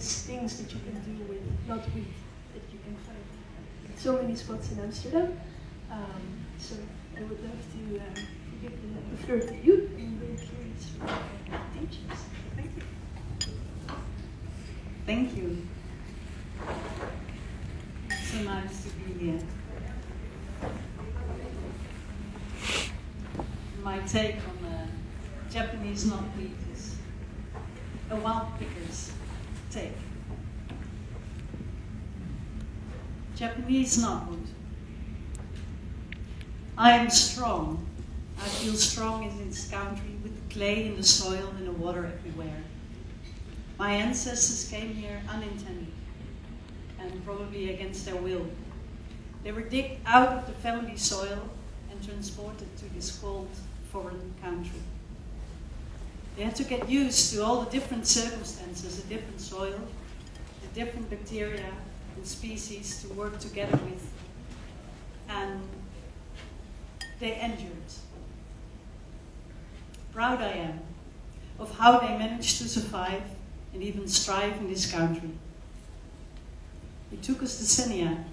nice things that you can do with knotweed that you can find at so many spots in Amsterdam. So I would love to give the floor to you. I'm very curious for teachers. Thank you. Thank you. It's so nice to be here. My take on the Japanese knotweed is a wild picker's take. Japanese knotweed. I am strong. I feel strong in this country with the clay in the soil and the water everywhere. My ancestors came here unintended and probably against their will. They were digged out of the family soil and transported to this cold foreign country. They had to get used to all the different circumstances, the different soil, the different bacteria and species to work together with, and they endured. Proud I am of how they managed to survive and even strive in this country. It took us decennia,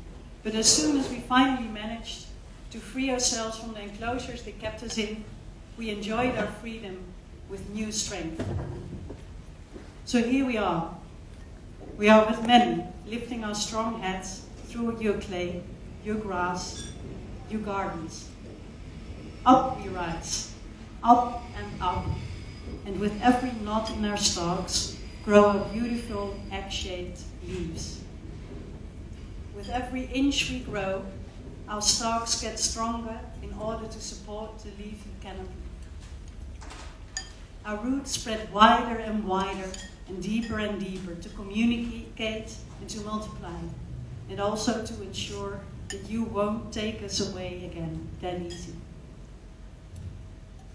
but as soon as we finally managed to free ourselves from the enclosures they kept us in, we enjoyed our freedom with new strength. So here we are. We are with many, lifting our strong heads through your clay, your grass, your gardens. Up we rise, up and up, and with every knot in our stalks grow our beautiful egg-shaped leaves. With every inch we grow, our stalks get stronger in order to support the leafy canopy. Our roots spread wider and wider and deeper to communicate and to multiply, and also to ensure that you won't take us away again that easy.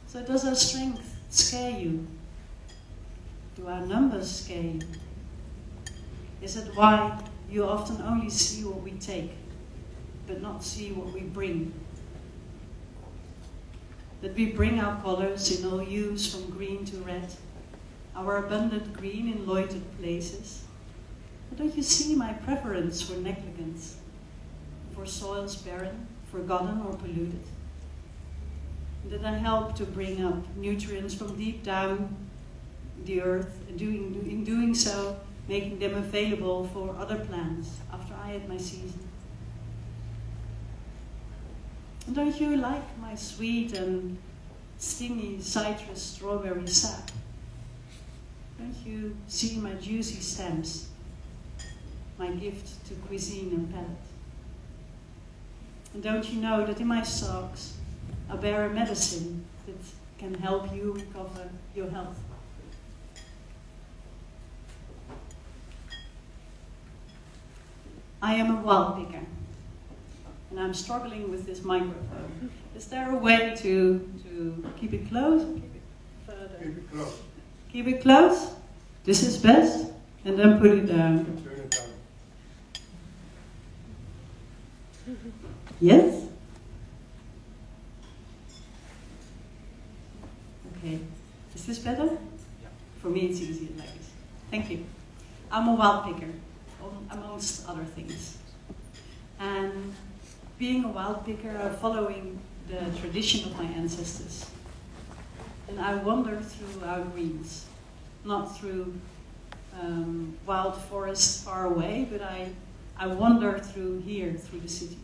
So does our strength scare you? Do our numbers scare you? Is it why you often only see what we take, but not see what we bring? That we bring our colors in all hues from green to red, our abundant green in loitered places. But don't you see my preference for negligence, for soils barren, forgotten or polluted? That I help to bring up nutrients from deep down the earth, and in doing so, making them available for other plants after I had my season. And don't you like my sweet and stingy citrus strawberry sap? Don't you see my juicy stems, my gift to cuisine and palate? And don't you know that in my stalks I bear a medicine that can help you recover your health? I am a wild picker, and I'm struggling with this microphone. Is there a way to keep it close or keep it further? Keep it close. Keep it close? This is best? And then put it down. Turn it down. Yes? Okay. Is this better? Yeah. For me it's easier like this. Thank you. I'm a wild picker, amongst other things. And being a wild picker, I'm following the tradition of my ancestors. And I wander through our greens, not through wild forests far away, but I wander through here, through the city.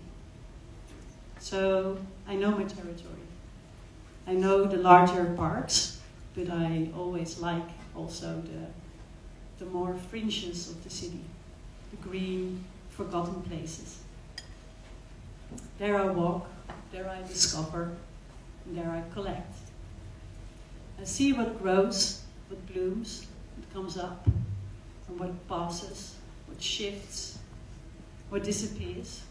So I know my territory. I know the larger parks, but I always like also the more fringes of the city, the green, forgotten places. There I walk, there I discover, and there I collect. I see what grows, what blooms, what comes up, and what passes, what shifts, what disappears.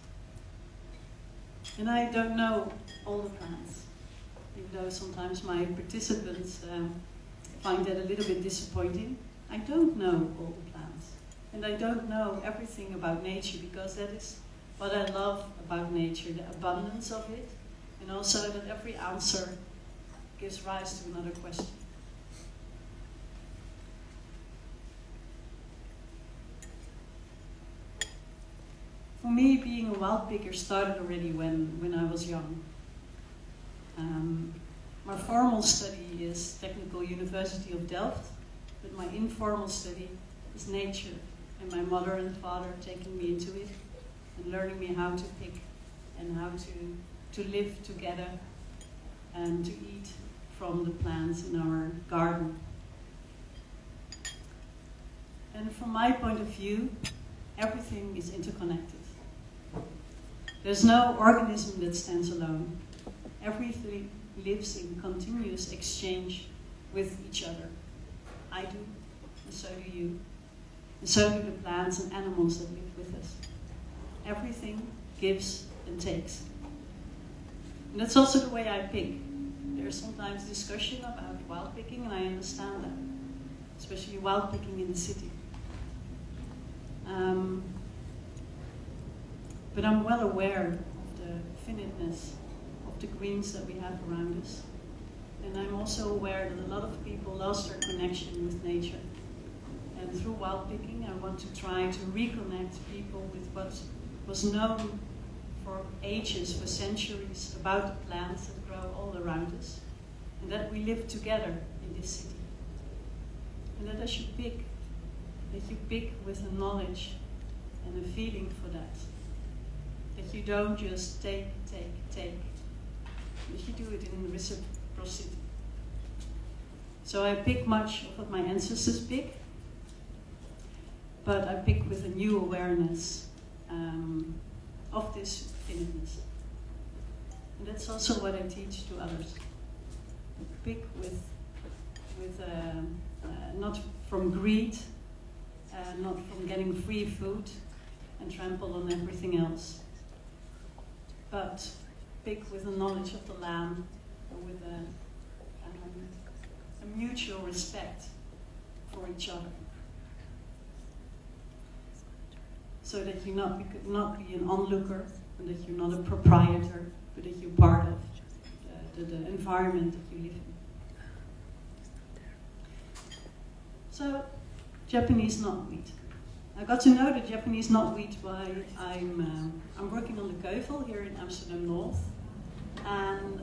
And I don't know all the plants, even though sometimes my participants find that a little bit disappointing. I don't know all the plants, and I don't know everything about nature, because that is what I love about nature, the abundance of it, and also that every answer gives rise to another question. me, being a wild picker started already when I was young. My formal study is Technical University of Delft, but my informal study is nature, and my mother and father taking me into it and learning me how to pick and how to live together and to eat from the plants in our garden. And from my point of view, everything is interconnected. There's no organism that stands alone. Everything lives in continuous exchange with each other. I do, and so do you. And so do the plants and animals that live with us. Everything gives and takes. And that's also the way I pick. There's sometimes discussion about wild picking, and I understand that, especially wild picking in the city. But I'm well aware of the finiteness of the greens that we have around us. And I'm also aware that a lot of people lost their connection with nature. And through wild picking, I want to try to reconnect people with what was known for ages, for centuries, about the plants that grow all around us. And that we live together in this city. And that as you pick, that you pick with a knowledge and a feeling for that. That you don't just take. That you do it in reciprocity. So I pick much of what my ancestors pick, but I pick with a new awareness of this finiteness. And that's also what I teach to others. Pick with not from greed, not from getting free food and trample on everything else, but pick with a knowledge of the land, with a mutual respect for each other. So that you not be an onlooker, and that you're not a proprietor, but that you're part of the environment that you live in. So, Japanese knotweed. I got to know the Japanese knotweed while I'm working on the Ceuvel here in Amsterdam Noord. And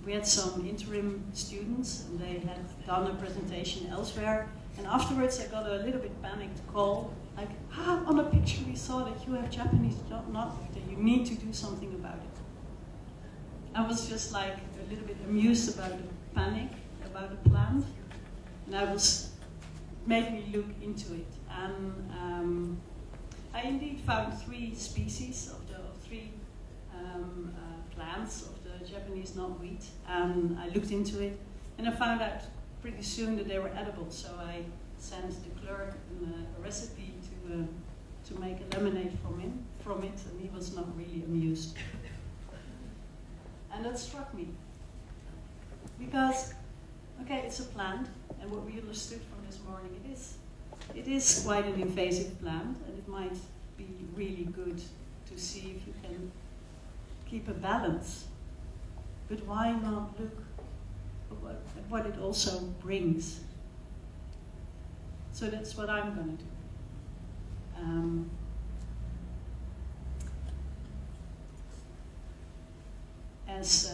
we had some interim students, and they had done a presentation elsewhere. And afterwards I got a little bit panicked call, like, on a picture we saw that you have Japanese knotweed, that you need to do something about it. I was just like a little bit amused about the panic, about the plant. And made me look into it. And I indeed found 3 species of three plants of the Japanese knotweed, and I looked into it, and I found out pretty soon that they were edible. So I sent the clerk a recipe to make a lemonade from it, and he was not really amused. And that struck me, because okay, it's a plant, and what we understood from this morning, it is quite an invasive plant, and it might be really good to see if you can keep a balance. But why not look at what it also brings? So that's what I'm going to do. As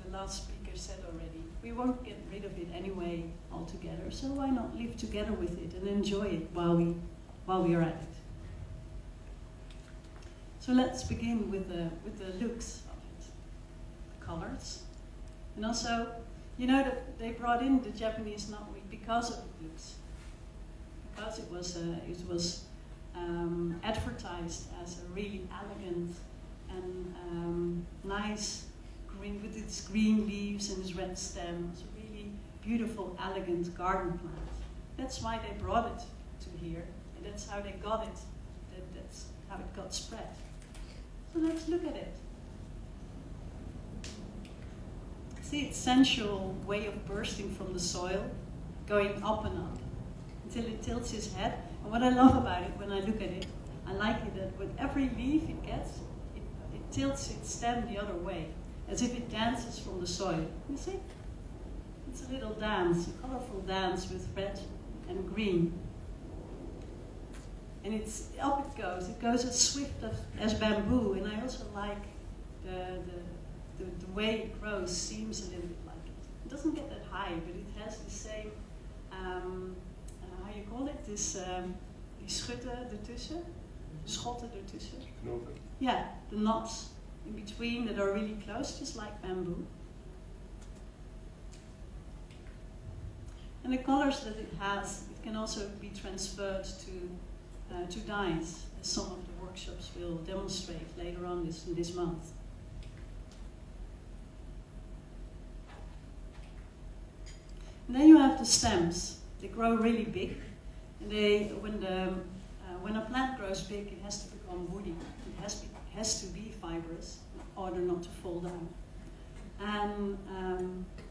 the last speaker said already, we won't get rid of it anyway altogether, so why not live together with it and enjoy it while we are at it? So let's begin with the looks of it, the colors. And also, you know that they brought in the Japanese knotweed because of the looks, because it was advertised as a really elegant and nice green, with its green leaves and its red stem. It's a really beautiful, elegant garden plant. That's why they brought it to here, and that's how they got it. That's how it got spread. So let's look at it. See its sensual way of bursting from the soil, going up and up, until it tilts its head. And what I love about it, when I look at it, I like it that with every leaf it gets, it tilts its stem the other way, as if it dances from the soil. You see? It's a little dance, a colorful dance with red and green. And up it goes. It goes as swift as bamboo, and I also like the way it grows seems a little bit like it. It doesn't get that high, but it has the same, how you call it, this, die schutten ertussen, schotten ertussen. Knopen. Yeah, the knots in between that are really close, just like bamboo. And the colors that it has, it can also be transferred to dyes, as some of the workshops will demonstrate later on this month. And then you have the stems. They grow really big, and when a plant grows big, it has to become woody. It has to be fibrous in order not to fall down. And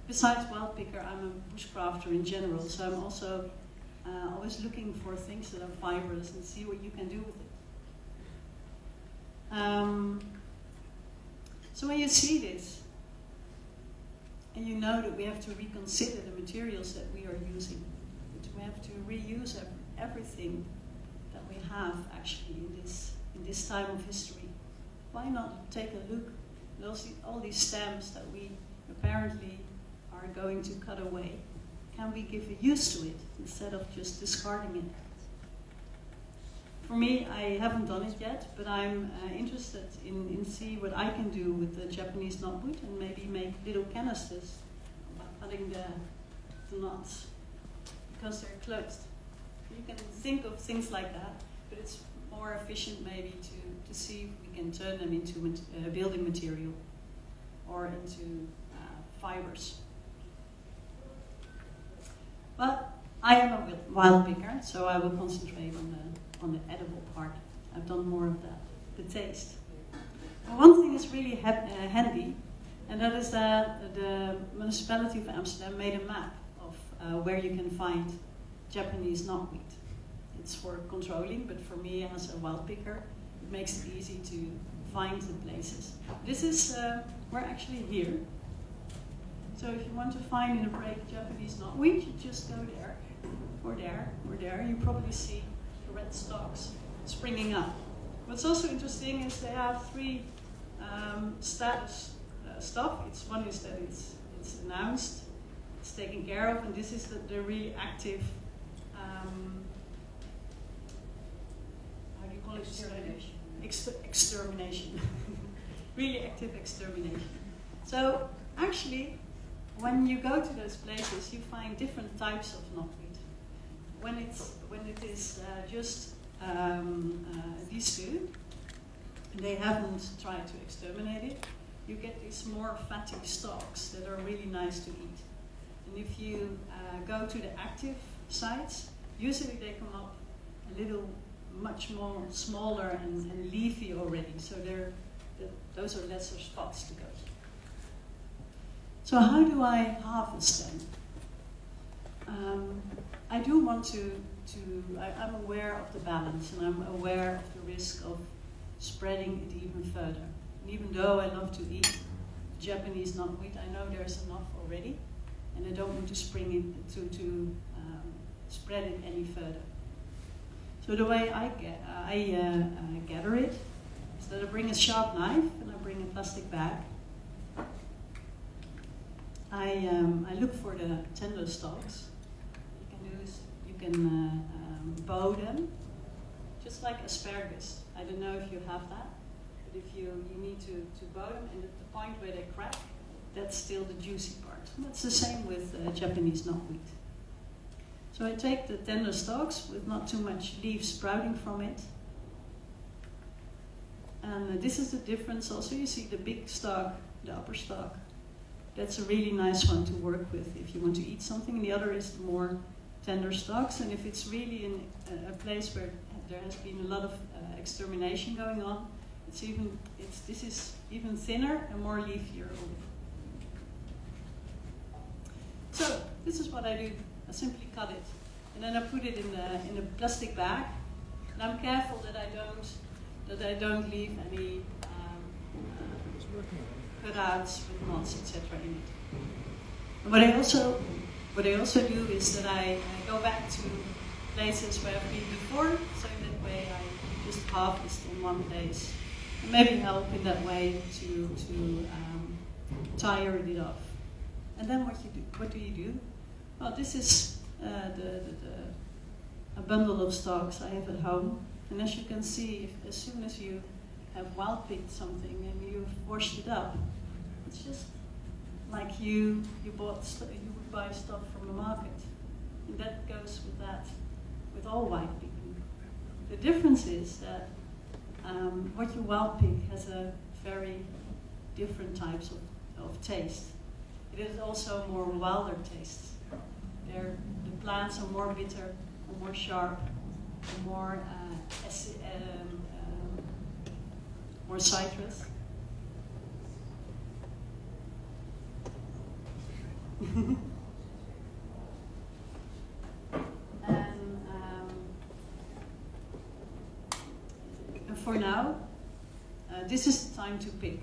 besides wild picker, I'm a bushcrafter in general, so I'm also always looking for things that are fibrous and see what you can do with it. So when you see this, and you know that we have to reconsider the materials that we are using, that we have to reuse everything that we have actually in this time of history, why not take a look at all these stems that we apparently are going to cut away? Can we give a use to it instead of just discarding it? For me, I haven't done it yet, but I'm interested in see what I can do with the Japanese knotweed and maybe make little canisters by cutting the knots because they're closed. You can think of things like that, but it's more efficient maybe to see if we can turn them into building material or into fibers. But I am a wild picker, so I will concentrate on the edible part. I've done more of that, the taste. And one thing is really handy, and that is that the municipality of Amsterdam made a map of where you can find Japanese knotweed. It's for controlling, but for me as a wild picker, it makes it easy to find the places. This is, we're actually here. So if you want to find in a break Japanese knotweed, you just go there, or there, or there. You probably see the red stalks springing up. What's also interesting is they have three status stuff. One is that it's announced, it's taken care of, and this is the really active, how do you call it? Extermination. Really active extermination. So actually, when you go to those places, you find different types of knotweed. When it is just these two, and they haven't tried to exterminate it, you get these more fatty stalks that are really nice to eat. And if you go to the active sites, usually they come up a little much more smaller and leafy already. So those are lesser spots to go to. So how do I harvest them? I do want to I'm aware of the balance, and I'm aware of the risk of spreading it even further. And even though I love to eat Japanese knotweed, I know there's enough already, and I don't want to spread it any further. So the way I gather it is that I bring a sharp knife and I bring a plastic bag. I look for the tender stalks. You can do this. You can bow them, just like asparagus. I don't know if you have that, but if you need to bow them, and at the point where they crack, that's still the juicy part. And that's the same with Japanese knotweed. So I take the tender stalks with not too much leaves sprouting from it. And this is the difference also. You see the big stalk, the upper stalk. That's a really nice one to work with if you want to eat something. And the other is the more tender stalks. And if it's really in a place where there has been a lot of extermination going on, this is even thinner and more leafier. So this is what I do. I simply cut it, and then I put it in a plastic bag, and I'm careful that I don't leave any cutouts with knots, etc. in it. And what I also do is that I go back to places where I've been before, so in that way I just harvest in one place. And maybe help in that way to tire it off. And then what do you do? Well, this is a bundle of stalks I have at home. And as you can see, as soon as you have wild picked something and you've washed it up, it's just like you would buy stuff from the market. And that goes with that, with all wild picking. The difference is that what you wild pick has a very different types of taste. It is also more wilder tastes. The plants are more bitter, or more sharp, or more more citrus. And for now, this is the time to pick.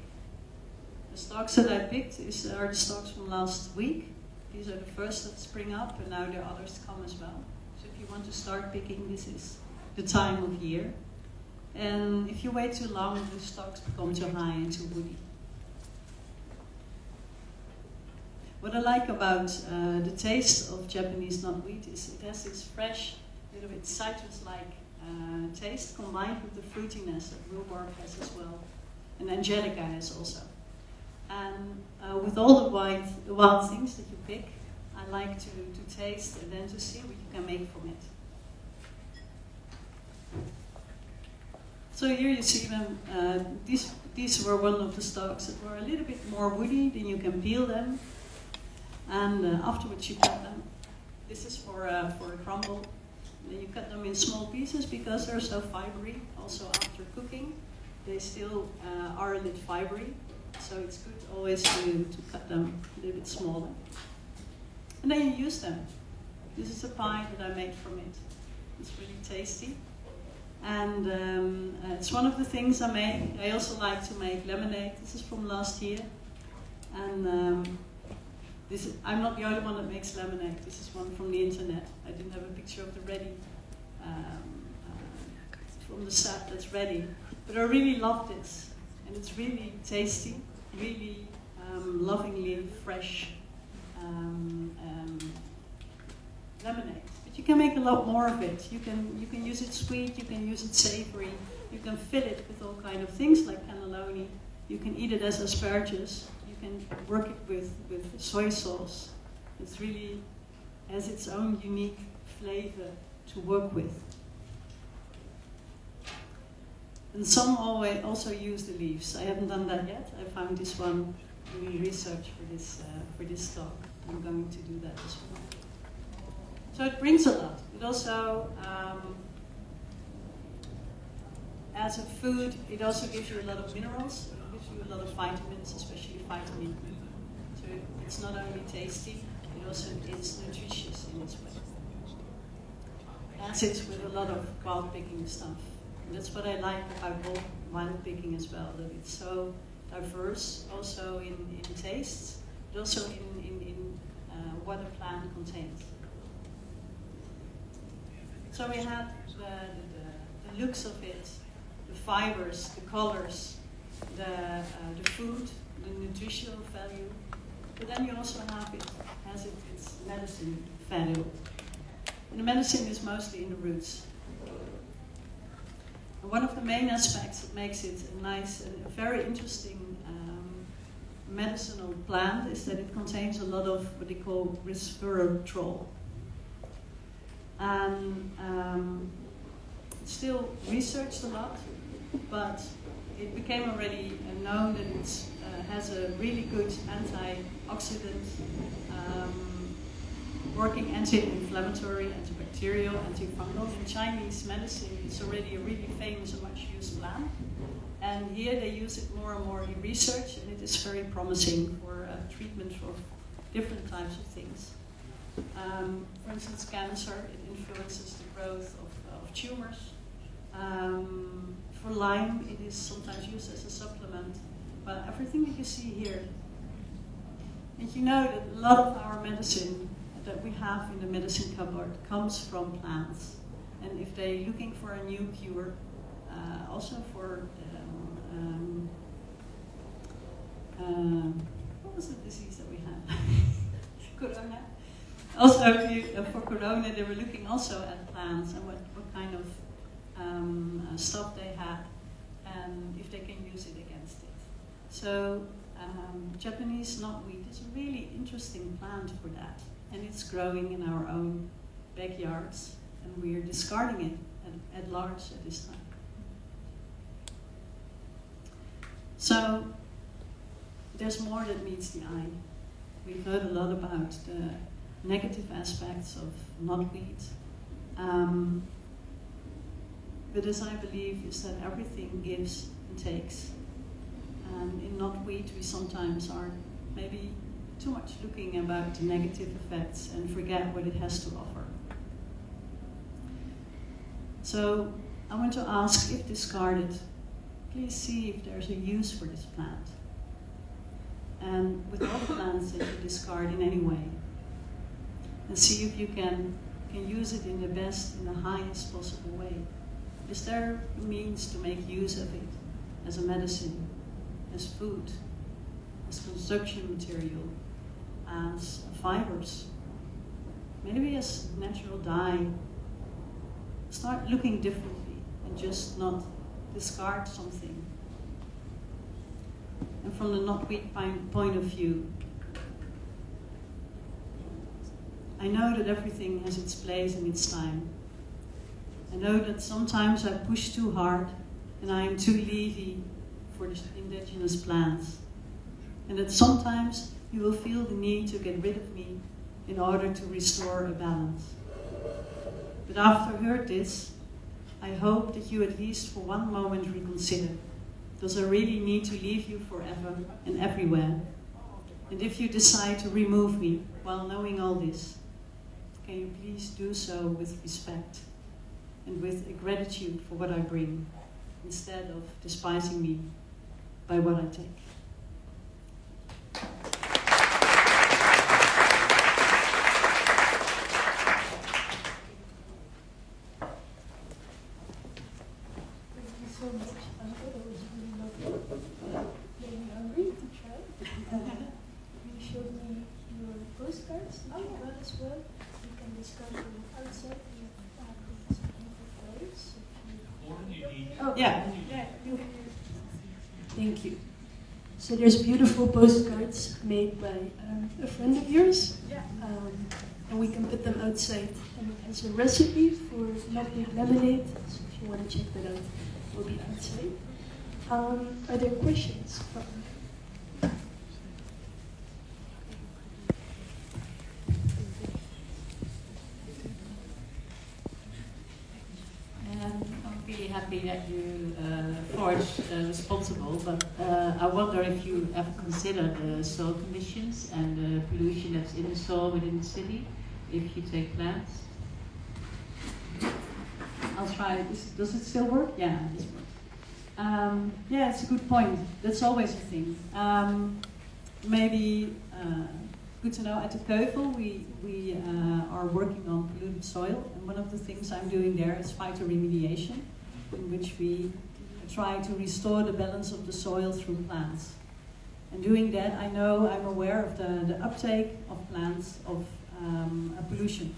The stalks that I picked are the stalks from last week. These are the first that spring up, and now there are others come as well. So if you want to start picking, this is the time of year. And if you wait too long, the stalks become too high and too woody. What I like about the taste of Japanese knotweed is it has this fresh, little bit citrus-like taste combined with the fruitiness that rhubarb has as well, and angelica has also. And with all the wild things that you pick, I like to taste and then to see what you can make from it. So here you see them. These were one of the stalks that were a little bit more woody. Then you can peel them, and afterwards you cut them. This is for a crumble. Then you cut them in small pieces because they're so fibery. Also after cooking, they still are a little fibery. So it's good always to cut them a little bit smaller. And then you use them. This is a pie that I made from it. It's really tasty. And it's one of the things I make. I also like to make lemonade. This is from last year. And I'm not the only one that makes lemonade. This is one from the internet. I didn't have a picture of the ready, from the set that's ready. But I really love this. And it's really tasty, really lovingly fresh lemonade. But you can make a lot more of it. You can use it sweet, you can use it savory, you can fill it with all kinds of things like cannelloni. You can eat it as asparagus. You can work it with soy sauce. It really has its own unique flavor to work with. And some also use the leaves. I haven't done that yet. I found this one doing research for this talk. I'm going to do that as well. So it brings a lot. It also, as a food, it also gives you a lot of minerals. It gives you a lot of vitamins, especially vitamin E. So it's not only tasty, it also is nutritious in its way. As it's with a lot of wild picking stuff. And that's what I like about wild picking as well, that it's so diverse, also in tastes, but also in what a plant contains. So we had the looks of it, the fibers, the colors, the food, the nutritional value, but then you also have its medicine value. And the medicine is mostly in the roots. And one of the main aspects that makes it a nice and a very interesting medicinal plant is that it contains a lot of what they call resveratrol. And it's still researched a lot, but it became already known that it has a really good antioxidant, working anti-inflammatory, antibacterial, antifungal. In Chinese medicine, it's already a really famous and much used plant. And here they use it more and more in research, and it is very promising for treatment of different types of things. For instance, cancer, it influences the growth of tumors. For Lyme, it is sometimes used as a supplement. But everything that you see here, and you know that a lot of our medicine that we have in the medicine cupboard comes from plants. if they're looking for a new cure, also for what was the disease that we had? Corona. Also, for Corona, they were looking also at plants and what kind of stuff they had, and if they can use it against it. So, Japanese knotweed is a really interesting plant for that, and it's growing in our own backyards, and we are discarding it at large at this time. So, there's more that meets the eye. We've heard a lot about the negative aspects of knotweed. But as I believe is that everything gives and takes. And in knotweed we sometimes are maybe too much looking about the negative effects and forget what it has to offer. So I want to ask, if discarded, please see if there's a use for this plant. And with all the plants that you discard in any way, and see if you can use it in the best, in the highest possible way. Is there a means to make use of it as a medicine, as food, as construction material, as fibers, maybe as natural dye? Start looking differently and just not discard something. And from the knotweed point of view, I know that everything has its place and its time. I know that sometimes I push too hard and I am too leafy for the indigenous plants. And that sometimes you will feel the need to get rid of me in order to restore a balance. But after heard this, I hope that you at least for one moment reconsider. Does I really need to leave you forever and everywhere? And if you decide to remove me while knowing all this, can you please do so with respect and with a gratitude for what I bring, instead of despising me by what I take? Thank you so much, Anke. That was really lovely. Made me hungry to try. You showed me your postcards that you got as well. You can discover them outside. We have these beautiful flowers. Yeah. Thank you. So there's beautiful postcards made by a friend of yours. And we can put them outside. And it has a recipe for knotweed lemonade. So if you want to check that out, it will be outside. Are there questions from? I'm really happy that you forged responsible, but I wonder if you ever considered the soil conditions and the pollution that's in the soil within the city, if you take plants. I'll try it. Does it still work? Yeah, it works. Yeah, it's a good point. That's always a thing. Maybe good to know. At the Ceuvel, we are working on polluted soil, and one of the things I'm doing there is phytoremediation, in which we try to restore the balance of the soil through plants. And doing that, I'm aware of the uptake of plants of pollution.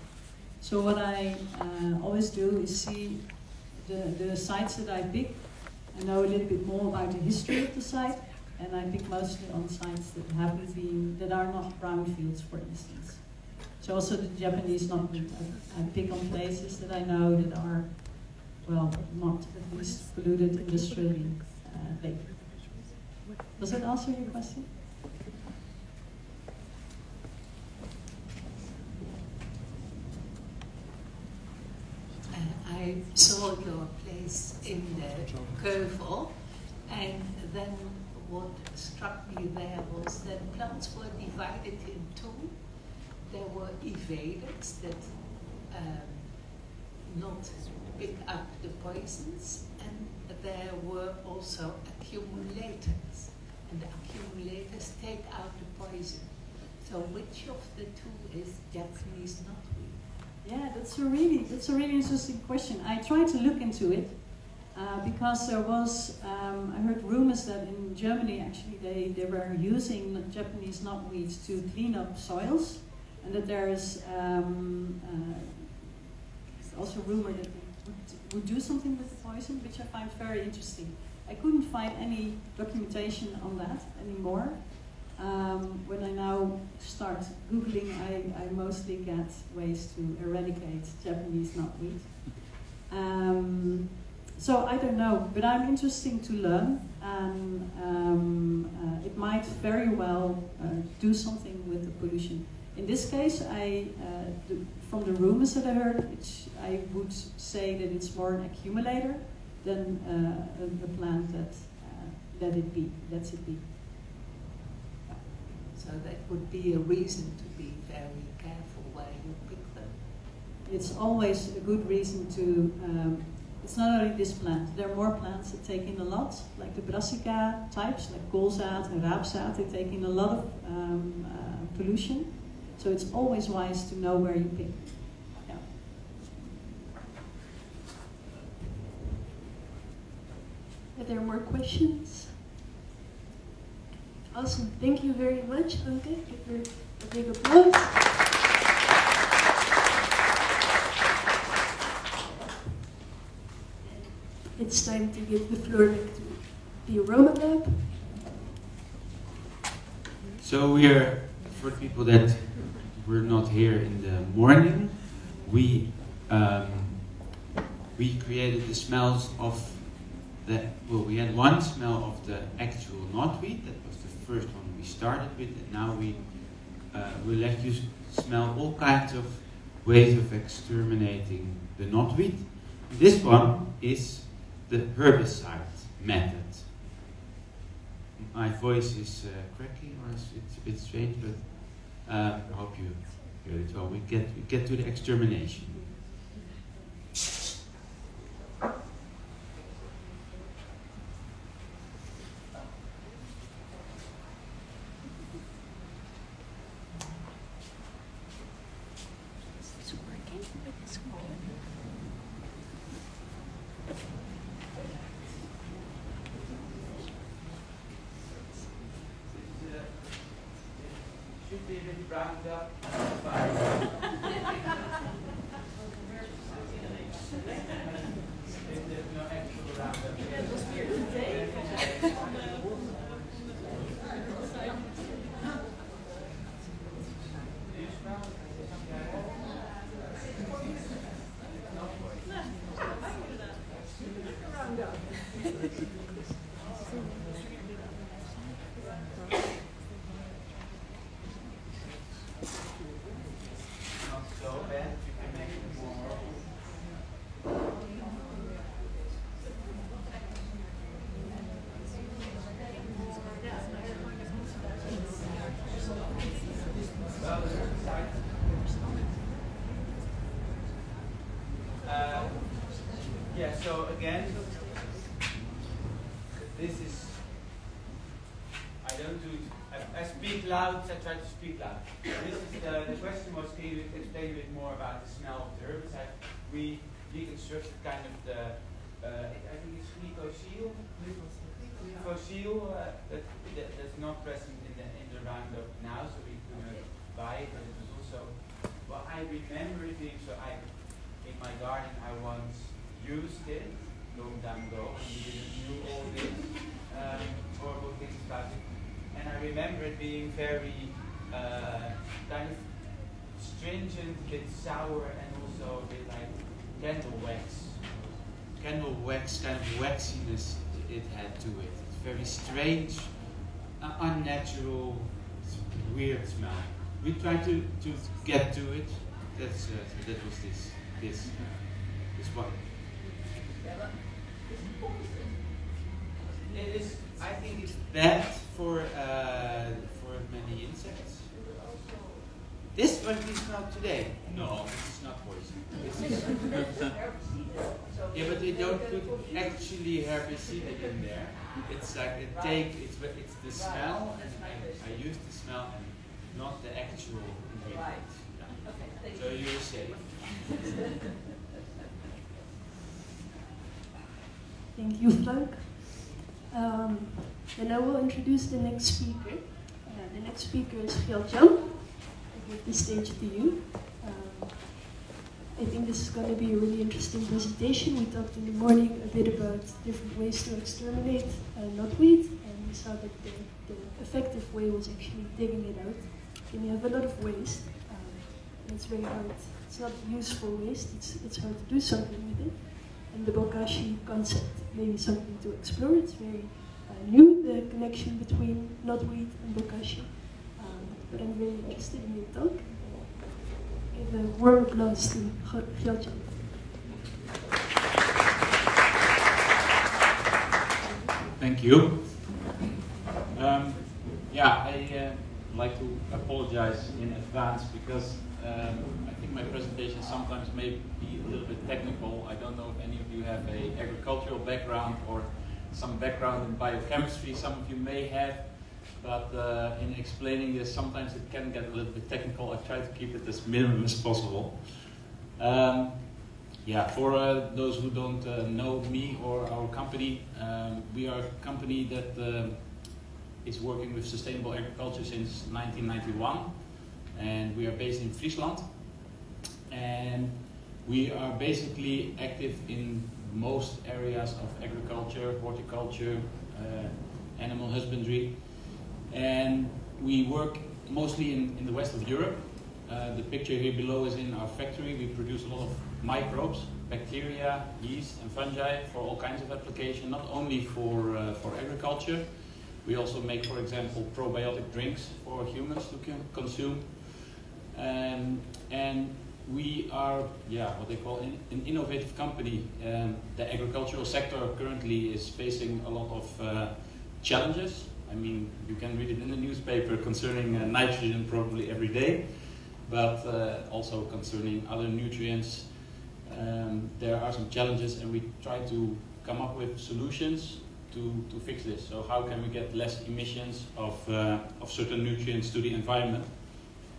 So what I always do is see the sites that I pick. I know a little bit more about the history of the site, and I pick mostly on sites that are not brownfields, for instance. So also the Japanese knotweed, I pick on places that I know that are, well, not at least polluted industrially lately. Does that answer your question? I saw your place in the Ceuvel, and then what struck me there was that plants were divided in two. There were evaders that not pick up the poisons, and there were also accumulators, and the accumulators take out the poison. So which of the two is Japanese knotweed? Yeah, that's a really interesting question. I tried to look into it because there was I heard rumors that in Germany actually they were using Japanese knotweed to clean up soils, and that there is also rumored that they would do something with the poison, which I find very interesting. I couldn't find any documentation on that anymore. When I now start Googling, I mostly get ways to eradicate Japanese knotweed. So I don't know, but I'm interested to learn, and it might very well do something with the pollution. In this case, from the rumors that I heard, I would say that it's more an accumulator than a plant that lets it be. So that would be a reason to be very careful where you pick them. It's always a good reason to, it's not only this plant, there are more plants that take in a lot, like the brassica types, like koolzaad and raapzaad, they take in a lot of pollution. So it's always wise to know where you pick. Yeah. Are there more questions? Awesome. Thank you very much, Anke. Give her a big applause. It's time to give the floor back to the Aroma Lab. So we are, for the people that were not here in the morning, we created the smells of we had one smell of the actual knotweed. That was the first one we started with, and now we will let you smell all kinds of ways of exterminating the knotweed. This one is the herbicide method. My voice is cracking, or it's a bit strange, but I hope you hear it well. We get to the extermination. So again, this is, I don't do it, I speak loud, I try to speak loud. This is the question was, can you explain a bit more about the smell of the herbicide? We deconstructed kind of the, I think it's glycosyl that's not present in the Roundup now, so we couldn't buy it, but it was also, well, I remember it being, so in my garden I once used it long time ago, and we didn't know all this horrible things about it. And I remember it being very kind of stringent, a bit sour, and also a bit like candle wax. Candle wax, kind of waxiness it had to it. It's very strange, unnatural, weird smell. We tried to get to it. That's that was this one. It is. I think it's bad for many insects. This one we smell today. No, this is not poison. Yeah, but they don't put actually herbicide in there. It's like it's the smell, and I use the smell and not the actual ingredient. Yeah. So you're safe. Thank you, Frank. Then I will introduce the next speaker. The next speaker is Gjalt Jan. I give the stage to you. I think this is going to be a really interesting presentation. We talked in the morning a bit about different ways to exterminate knotweed, and we saw that the effective way was actually digging it out. And you have a lot of waste, and it's very hard. It's not useful waste, it's hard to do something with it. And the Bokashi concept may be something to explore. It's very new, the connection between knotweed and Bokashi. But I'm very interested in your talk. Give a warm applause to Gjalt Jan. Thank you. I'd like to apologize in advance because I think my presentation sometimes may be a little bit technical. I don't know if any of you have an agricultural background or some background in biochemistry. Some of you may have, but in explaining this, sometimes it can get a little bit technical. I try to keep it as minimum as possible. For those who don't know me or our company, we are a company that is working with sustainable agriculture since 1991, and we are based in Friesland, and we are basically active in most areas of agriculture, horticulture, animal husbandry, and we work mostly in the west of Europe. The picture here below is in our factory. We produce a lot of microbes, bacteria, yeast and fungi for all kinds of application, not only for agriculture. We also make, for example, probiotic drinks for humans to consume. And we are, what they call an innovative company. The agricultural sector currently is facing a lot of challenges. I mean, you can read it in the newspaper concerning nitrogen probably every day, but also concerning other nutrients. There are some challenges, and we try to come up with solutions to fix this. So how can we get less emissions of certain nutrients to the environment?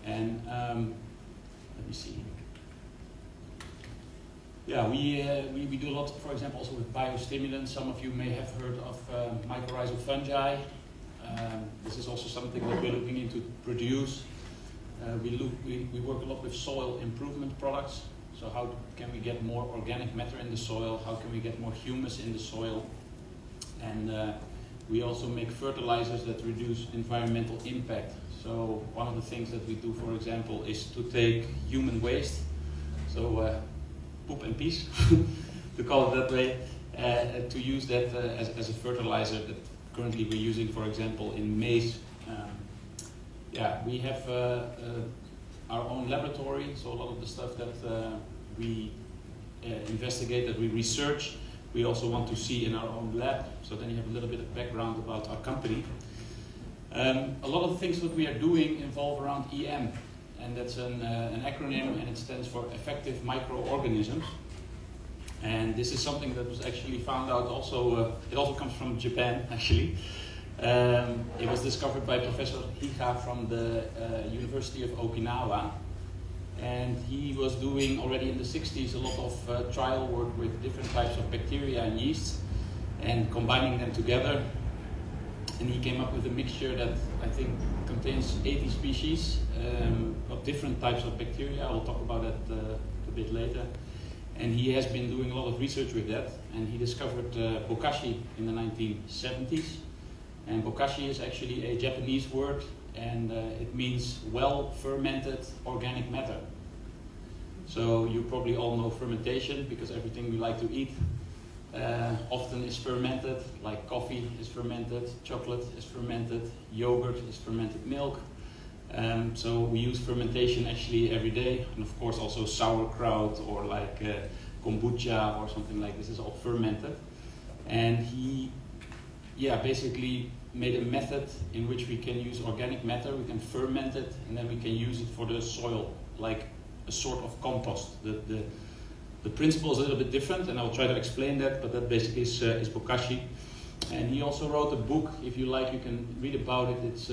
And let me see. Yeah, we do a lot, for example, also with biostimulants. Some of you may have heard of mycorrhizal fungi. This is also something that we're looking into produce. We work a lot with soil improvement products. So how can we get more organic matter in the soil? How can we get more humus in the soil? And we also make fertilizers that reduce environmental impact. So one of the things that we do, for example, is to take human waste, so poop and piss, to call it that way, to use that as a fertilizer that currently we're using, for example, in maize. We have our own laboratory, so a lot of the stuff that we investigate, that we research, we also want to see in our own lab. So then you have a little bit of background about our company. A lot of the things that we are doing involve around EM, and that's an acronym, and it stands for effective microorganisms. And this is something that was actually found out also, it also comes from Japan actually. It was discovered by Professor Higa from the University of Okinawa. And he was doing already in the 60s a lot of trial work with different types of bacteria and yeasts and combining them together. And he came up with a mixture that I think contains 80 species of different types of bacteria. I'll talk about that a bit later. And he has been doing a lot of research with that. And he discovered Bokashi in the 1970s. And Bokashi is actually a Japanese word, and it means well-fermented organic matter. So you probably all know fermentation, because everything we like to eat often is fermented, like coffee is fermented, chocolate is fermented, yogurt is fermented milk. So we use fermentation actually every day, and of course also sauerkraut or like kombucha or something like this is all fermented. And he basically made a method in which we can use organic matter, we can ferment it, and then we can use it for the soil, like a sort of compost. The principle is a little bit different, and I'll try to explain that, but that basically is Bokashi. And he also wrote a book, if you like, you can read about it. It's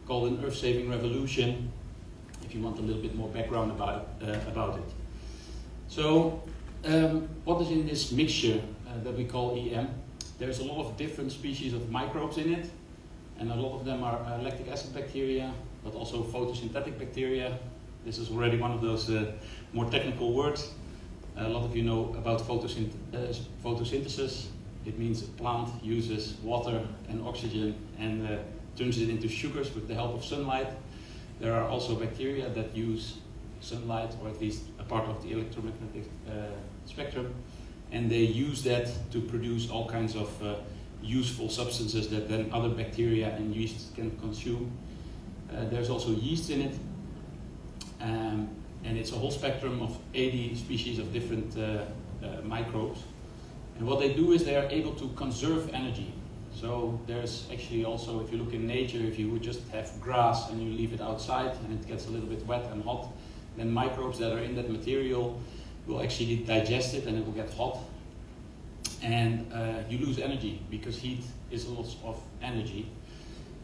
called An Earth-Saving Revolution. if you want a little bit more background about it. So, what is in this mixture that we call EM? There's a lot of different species of microbes in it, and a lot of them are lactic acid bacteria, but also photosynthetic bacteria. This is already one of those more technical words. A lot of you know about photosynthesis. It means a plant uses water and oxygen and turns it into sugars with the help of sunlight. There are also bacteria that use sunlight, or at least a part of the electromagnetic spectrum, and they use that to produce all kinds of useful substances that then other bacteria and yeast can consume. There's also yeast in it, and it's a whole spectrum of 80 species of different microbes. And what they do is they are able to conserve energy. So there's actually also, if you look in nature, if you would just have grass and you leave it outside and it gets a little bit wet and hot, then microbes that are in that material will actually digest it and it will get hot. And you lose energy because heat is a lot of energy.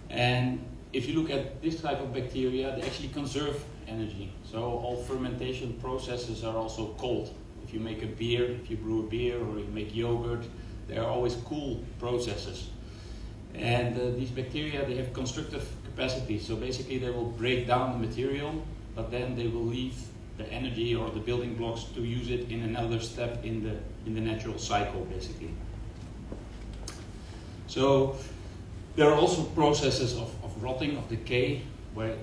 And if you look at this type of bacteria, they actually conserve energy. So all fermentation processes are also cold. If you make a beer, if you brew a beer or you make yogurt, they are always cool processes. And these bacteria, they have constructive capacity. So basically they will break down the material, but then they will leave the energy or the building blocks to use it in another step in the natural cycle, basically. So there are also processes of rotting, of decay, where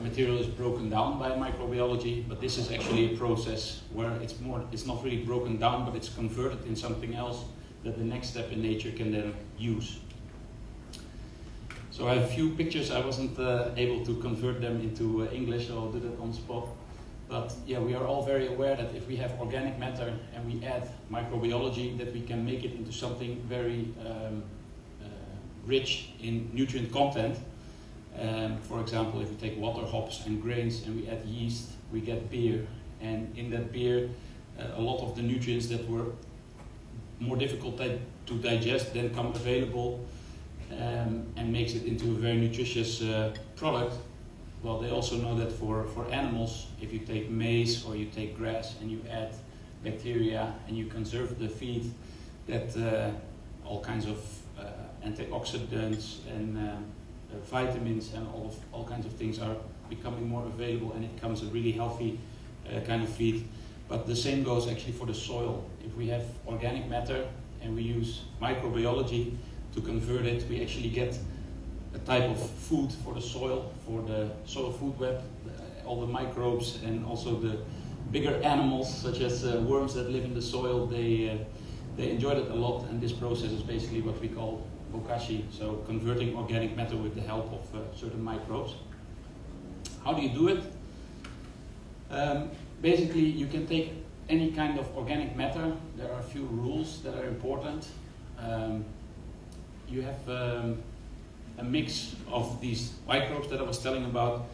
material is broken down by microbiology, but this is actually a process where it's not really broken down, but it's converted in something else that the next step in nature can then use. So I have a few pictures. I wasn't able to convert them into English, so I'll do that on the spot. But yeah, we are all very aware that if we have organic matter and we add microbiology, that we can make it into something very rich in nutrient content. For example, if we take water, hops and grains and we add yeast, we get beer. And in that beer, a lot of the nutrients that were more difficult to digest then come available and makes it into a very nutritious product. Well, they also know that for animals, if you take maize or you take grass and you add bacteria and you conserve the feed, that all kinds of antioxidants and vitamins and all kinds of things are becoming more available, and it becomes a really healthy kind of feed. But the same goes actually for the soil. If we have organic matter and we use microbiology to convert it, we actually get a type of food for the soil food web, all the microbes and also the bigger animals such as worms that live in the soil, they enjoyed it a lot, and this process is basically what we call Bokashi, so converting organic matter with the help of certain microbes. How do you do it? Basically, you can take any kind of organic matter. There are a few rules that are important. You have a mix of these microbes that I was telling about,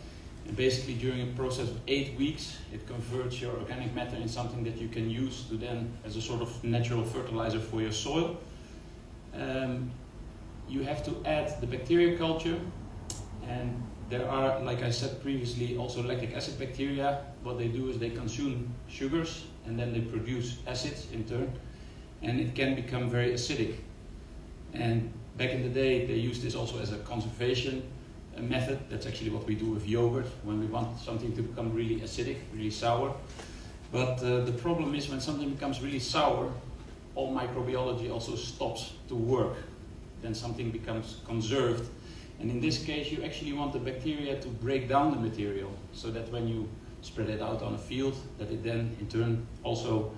and basically during a process of 8 weeks, it converts your organic matter in something that you can use to then as a sort of natural fertilizer for your soil. You have to add the bacteria culture, and there are, like I said previously, also lactic acid bacteria. What they do is they consume sugars and then they produce acids in turn, and it can become very acidic. And back in the day, they used this also as a conservation method. That's actually what we do with yogurt when we want something to become really acidic, really sour. But the problem is when something becomes really sour, all microbiology also stops to work. Then something becomes conserved. And in this case, you actually want the bacteria to break down the material so that when you spread it out on a field, that it then in turn also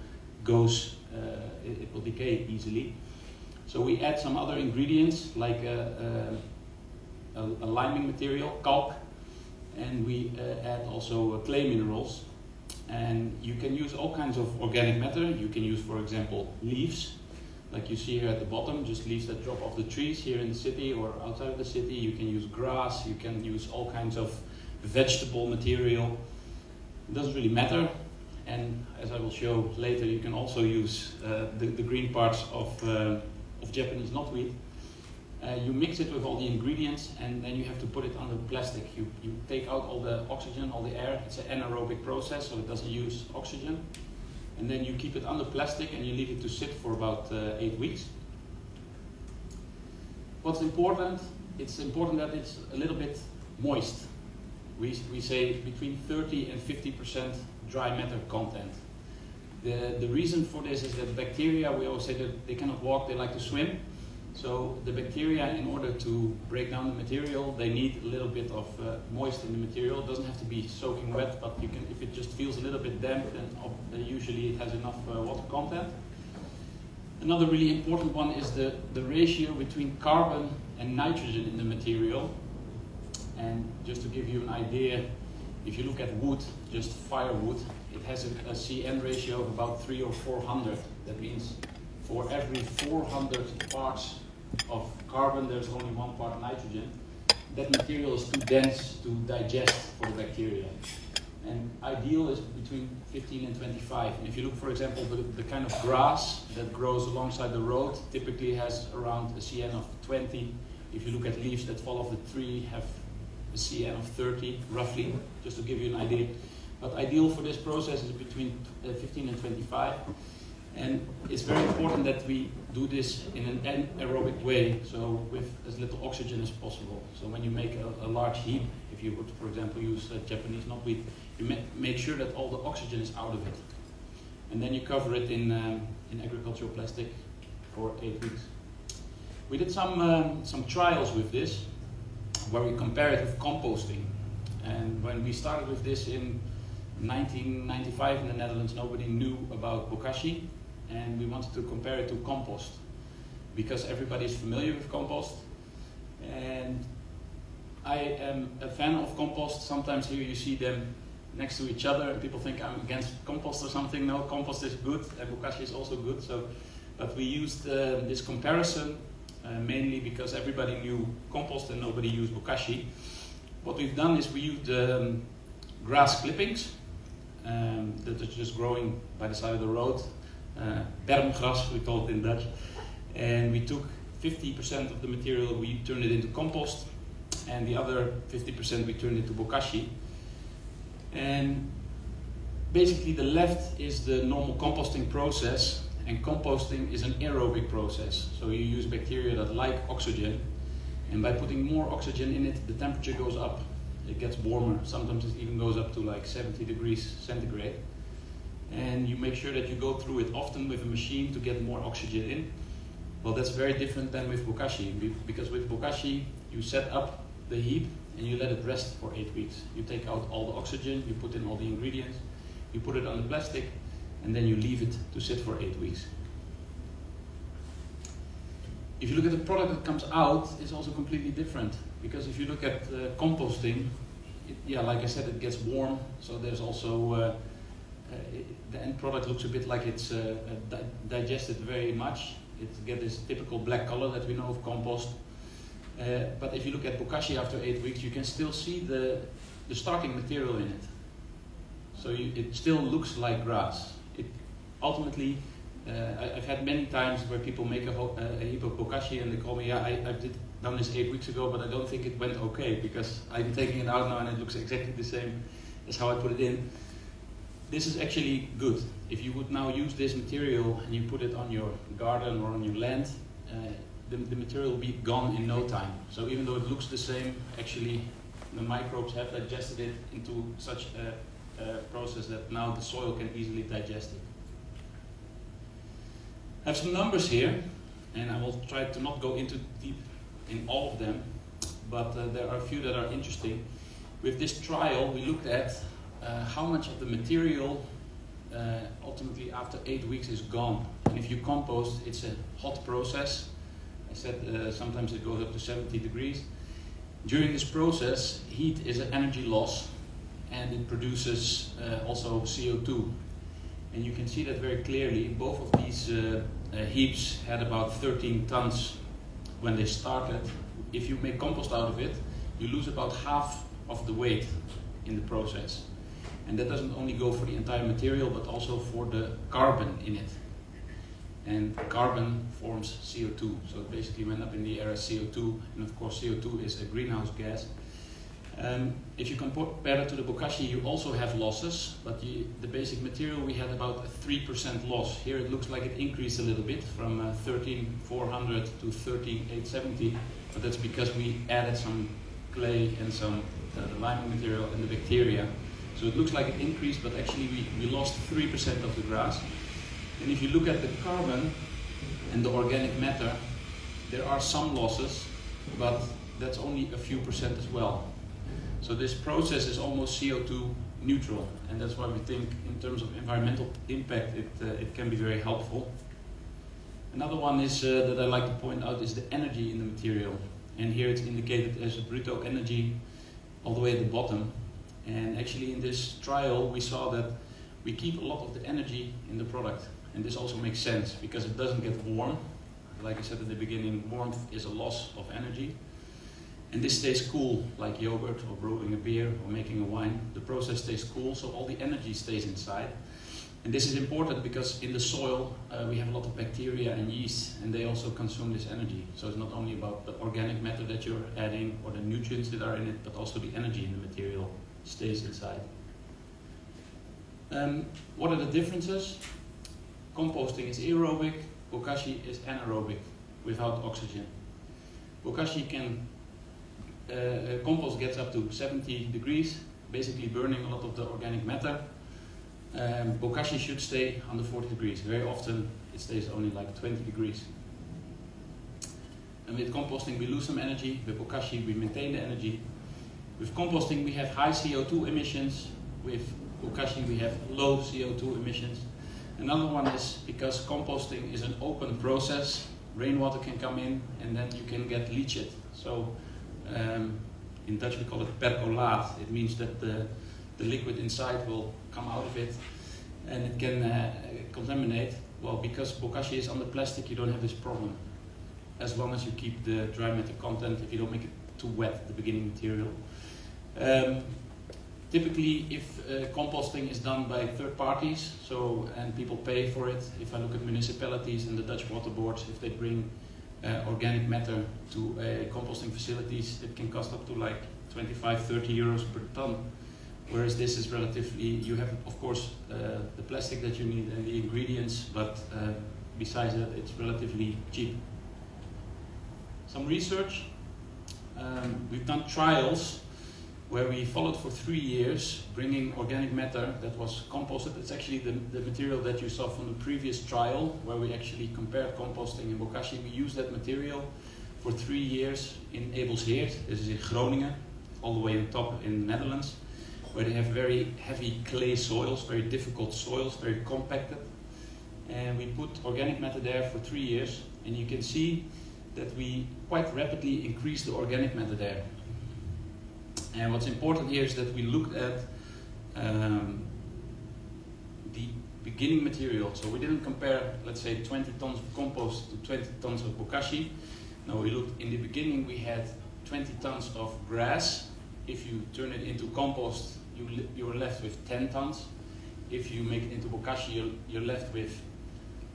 goes, it will decay easily. So we add some other ingredients like a liming material, calc, and we add also clay minerals. And you can use all kinds of organic matter. You can use, for example, leaves, like you see here at the bottom, just leaves that drop off the trees here in the city or outside of the city. You can use grass, you can use all kinds of vegetable material. It doesn't really matter. And as I will show later, you can also use the green parts of Japanese knotweed. You mix it with all the ingredients, and then you have to put it under plastic. You take out all the oxygen, all the air. It's an anaerobic process, so it doesn't use oxygen. And then you keep it under plastic and you leave it to sit for about 8 weeks. What's important? It's important that it's a little bit moist. We say between 30 and 50% dry matter content. The reason for this is that bacteria, we always say that they cannot walk, they like to swim. So the bacteria, in order to break down the material, they need a little bit of moist in the material. It doesn't have to be soaking wet, but you can, if it just feels a little bit damp, then usually it has enough water content. Another really important one is the ratio between carbon and nitrogen in the material. And just to give you an idea, if you look at wood, just firewood, it has a CN ratio of about 300 or 400. That means for every 400 parts of carbon, there's only 1 part nitrogen. That material is too dense to digest for the bacteria. And ideal is between 15 and 25. And if you look, for example, the kind of grass that grows alongside the road typically has around a CN of 20. If you look at leaves that fall off the tree, have a CN of 30, roughly, just to give you an idea. But ideal for this process is between 15 and 25. And it's very important that we do this in an anaerobic way, so with as little oxygen as possible. So when you make a large heap, if you would, for example, use Japanese knotweed, you make sure that all the oxygen is out of it. And then you cover it in agricultural plastic for 8 weeks. We did some trials with this, where we compare it with composting. And when we started with this in 1995 in the Netherlands, nobody knew about Bokashi, and we wanted to compare it to compost because everybody is familiar with compost. And I am a fan of compost. Sometimes here you see them next to each other and people think I'm against compost or something. No, compost is good and Bokashi is also good. But we used this comparison mainly because everybody knew compost and nobody used Bokashi. What we've done is we used grass clippings that are just growing by the side of the road. Bermgras, we call it in Dutch. And we took 50% of the material, we turned it into compost, and the other 50% we turned into Bokashi. And basically the left is the normal composting process, and composting is an aerobic process. So you use bacteria that like oxygen, and by putting more oxygen in it, the temperature goes up. It gets warmer. Sometimes it even goes up to like 70 degrees centigrade. And you make sure that you go through it often with a machine to get more oxygen in. Well, that's very different than with Bokashi, because with Bokashi, you set up the heap and you let it rest for 8 weeks. You take out all the oxygen, you put in all the ingredients, you put it on the plastic, and then you leave it to sit for 8 weeks. If you look at the product that comes out, it's also completely different. Because if you look at composting, like I said, it gets warm, so there's also the end product looks a bit like it's digested very much. It gets this typical black color that we know of compost. But if you look at Bokashi after 8 weeks, you can still see the starting material in it. So it still looks like grass. Ultimately, I've had many times where people make a heap of Bokashi and they call me, yeah, I've done this 8 weeks ago, but I don't think it went okay because I'm taking it out now and it looks exactly the same as how I put it in. This is actually good. If you would now use this material and you put it on your garden or on your land, the material will be gone in no time. So even though it looks the same, actually the microbes have digested it into such a process that now the soil can easily digest it. I have some numbers here, and I will try to not go into deep in all of them, but there are a few that are interesting. With this trial, we looked at how much of the material ultimately after 8 weeks is gone. And if you compost, it's a hot process. I said sometimes it goes up to 70 degrees. During this process, heat is an energy loss, and it produces also CO2. And you can see that very clearly. Both of these heaps had about 13 tons when they started. If you make compost out of it, you lose about half of the weight in the process. And that doesn't only go for the entire material, but also for the carbon in it. and carbon forms CO2. So it basically went up in the air as CO2, and of course CO2 is a greenhouse gas. If you compare it to the Bokashi, you also have losses, but the basic material we had about a 3% loss. Here it looks like it increased a little bit from 13,400 to 13,870, but that's because we added some clay and some liming material and the bacteria. So it looks like it increased, but actually we lost 3% of the grass. And if you look at the carbon and the organic matter, there are some losses, but that's only a few percent as well. So this process is almost CO2 neutral, and that's why we think in terms of environmental impact it can be very helpful. Another one is that I like to point out is the energy in the material, and here it's indicated as a brutto energy all the way at the bottom. And actually in this trial we saw that we keep a lot of the energy in the product, and this also makes sense because it doesn't get warm. Like I said at the beginning, warmth is a loss of energy. And this stays cool, like yogurt or brewing a beer or making a wine. The process stays cool, so all the energy stays inside. And this is important because in the soil we have a lot of bacteria and yeast, and they also consume this energy. So it's not only about the organic matter that you're adding or the nutrients that are in it, but also the energy in the material stays inside. What are the differences? Composting is aerobic, Bokashi is anaerobic, without oxygen. Bokashi can compost gets up to 70 degrees, basically burning a lot of the organic matter. Bokashi should stay under 40 degrees. Very often it stays only like 20 degrees. And with composting we lose some energy, with Bokashi we maintain the energy. With composting we have high CO2 emissions, with Bokashi we have low CO2 emissions. Another one is because composting is an open process, rainwater can come in and then you can get leached. So in Dutch we call it percolaat. It means that the liquid inside will come out of it and it can contaminate. Well, because Bokashi is on the plastic, you don't have this problem. As long as you keep the dry matter content, if you don't make it too wet, the beginning material. Typically, if composting is done by third parties, and people pay for it, if I look at municipalities and the Dutch water boards, if they bring organic matter to composting facilities, it can cost up to like 25-30 euros per ton. Whereas this is relatively, you have of course the plastic that you need and the ingredients, but besides that it's relatively cheap. Some research, we've done trials where we followed for 3 years, bringing organic matter that was composted. It's actually the material that you saw from the previous trial, where we actually compared composting and Bokashi. We used that material for 3 years in Ebelsheert, this is in Groningen, all the way on top in the Netherlands, where they have very heavy clay soils, very difficult soils, very compacted. And we put organic matter there for 3 years, and you can see that we quite rapidly increased the organic matter there. And what's important here is that we looked at the beginning material. So we didn't compare, let's say, 20 tons of compost to 20 tons of Bokashi. No, we looked in the beginning, we had 20 tons of grass. If you turn it into compost, you're left with 10 tons. If you make it into Bokashi, you're left with,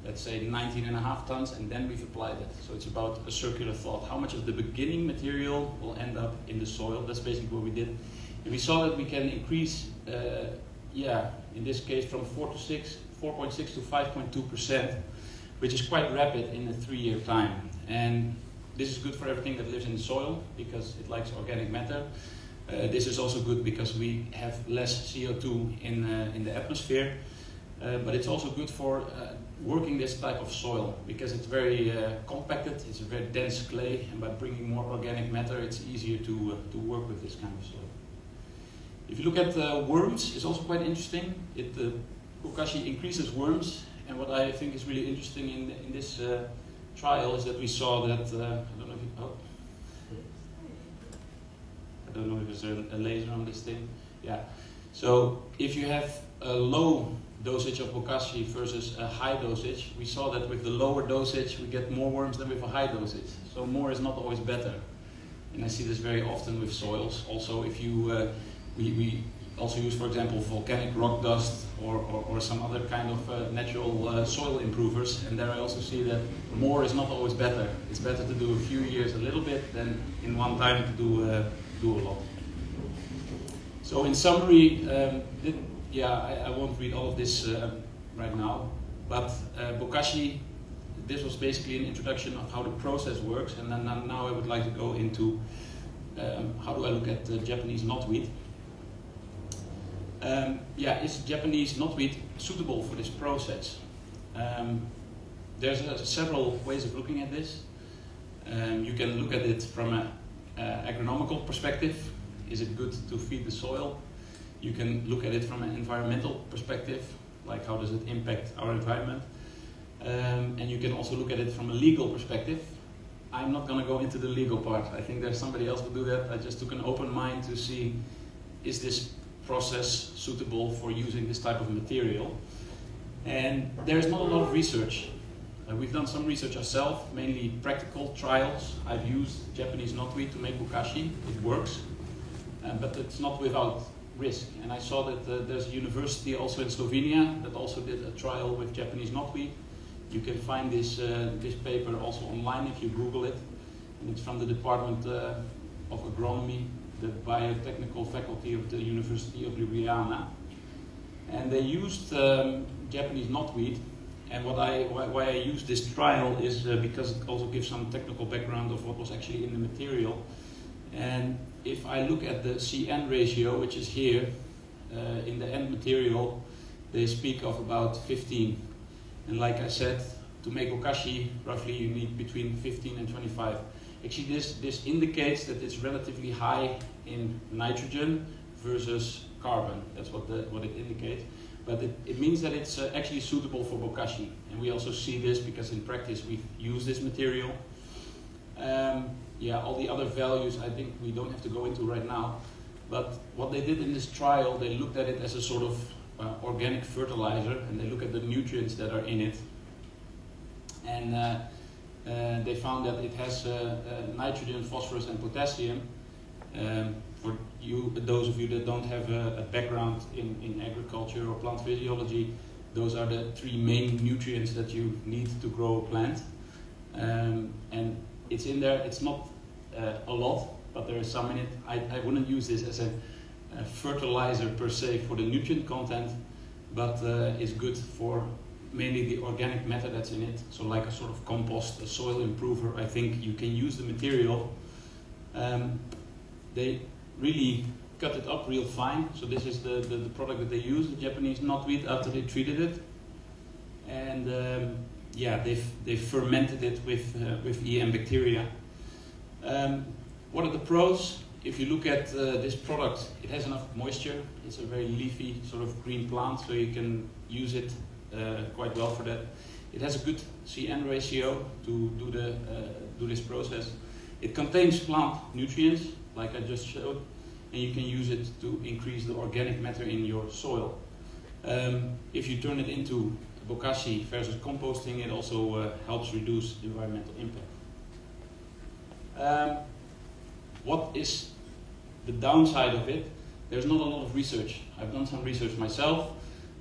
let's say, 19.5 tons, and then we've applied it. So it's about a circular thought. How much of the beginning material will end up in the soil? That's basically what we did. And we saw that we can increase, in this case, from 4.6 to 5.2%, which is quite rapid in a 3-year time. And this is good for everything that lives in the soil, because it likes organic matter. This is also good because we have less CO2 in the atmosphere. But it's also good for working this type of soil because it's very compacted, it's a very dense clay, and by bringing more organic matter it's easier to work with this kind of soil. If you look at worms, it's also quite interesting. Bokashi increases worms, and what I think is really interesting in this trial is that we saw that, I don't know if there's a laser on this thing. Yeah. So if you have a low dosage of Bokashi versus a high dosage, we saw that with the lower dosage we get more worms than with a high dosage. So more is not always better. And I see this very often with soils. Also, if you, we also use, for example, volcanic rock dust or some other kind of natural soil improvers. And there I also see that more is not always better. It's better to do a few years a little bit than in one time to do a lot. So in summary, I won't read all of this right now, but Bokashi, this was basically an introduction of how the process works, and then now I would like to go into how do I look at Japanese knotweed. Is Japanese knotweed suitable for this process? There's several ways of looking at this. You can look at it from an agronomical perspective. Is it good to feed the soil? You can look at it from an environmental perspective, like how does it impact our environment? And you can also look at it from a legal perspective. I'm not going to go into the legal part. I think there's somebody else who will do that. I just took an open mind to see, is this process suitable for using this type of material? And there's not a lot of research. We've done some research ourselves, mainly practical trials. I've used Japanese knotweed to make Bokashi. It works, but it's not without risk. And I saw that there's a university also in Slovenia that also did a trial with Japanese knotweed. You can find this paper also online if you Google it. And it's from the Department of Agronomy, the biotechnical faculty of the University of Ljubljana. And they used Japanese knotweed. And why I used this trial is because it also gives some technical background of what was actually in the material. And if I look at the CN ratio, which is here, in the end material, they speak of about 15. And like I said, to make Bokashi, roughly you need between 15 and 25. Actually, this indicates that it's relatively high in nitrogen versus carbon. That's what it indicates. But it means that it's actually suitable for Bokashi. And we also see this because in practice we've used this material. All the other values I think we don't have to go into right now. But what they did in this trial, they looked at it as a sort of organic fertilizer, and they look at the nutrients that are in it. And they found that it has nitrogen, phosphorus, and potassium. For those of you that don't have a background in agriculture or plant physiology, those are the three main nutrients that you need to grow a plant. And it's in there. It's not a lot, but there is some in it. I wouldn't use this as a fertilizer per se for the nutrient content, but it's good for mainly the organic matter that's in it. So like a sort of compost, a soil improver, I think you can use the material. They really cut it up real fine. So this is the product that they use, the Japanese knotweed, after they treated it. And they've fermented it with EM bacteria. What are the pros? If you look at this product, it has enough moisture. It's a very leafy sort of green plant, so you can use it quite well for that. It has a good CN ratio to do this process. It contains plant nutrients, like I just showed, and you can use it to increase the organic matter in your soil. If you turn it into Bokashi versus composting, it also helps reduce environmental impact. What is the downside of it? There's not a lot of research. I've done some research myself.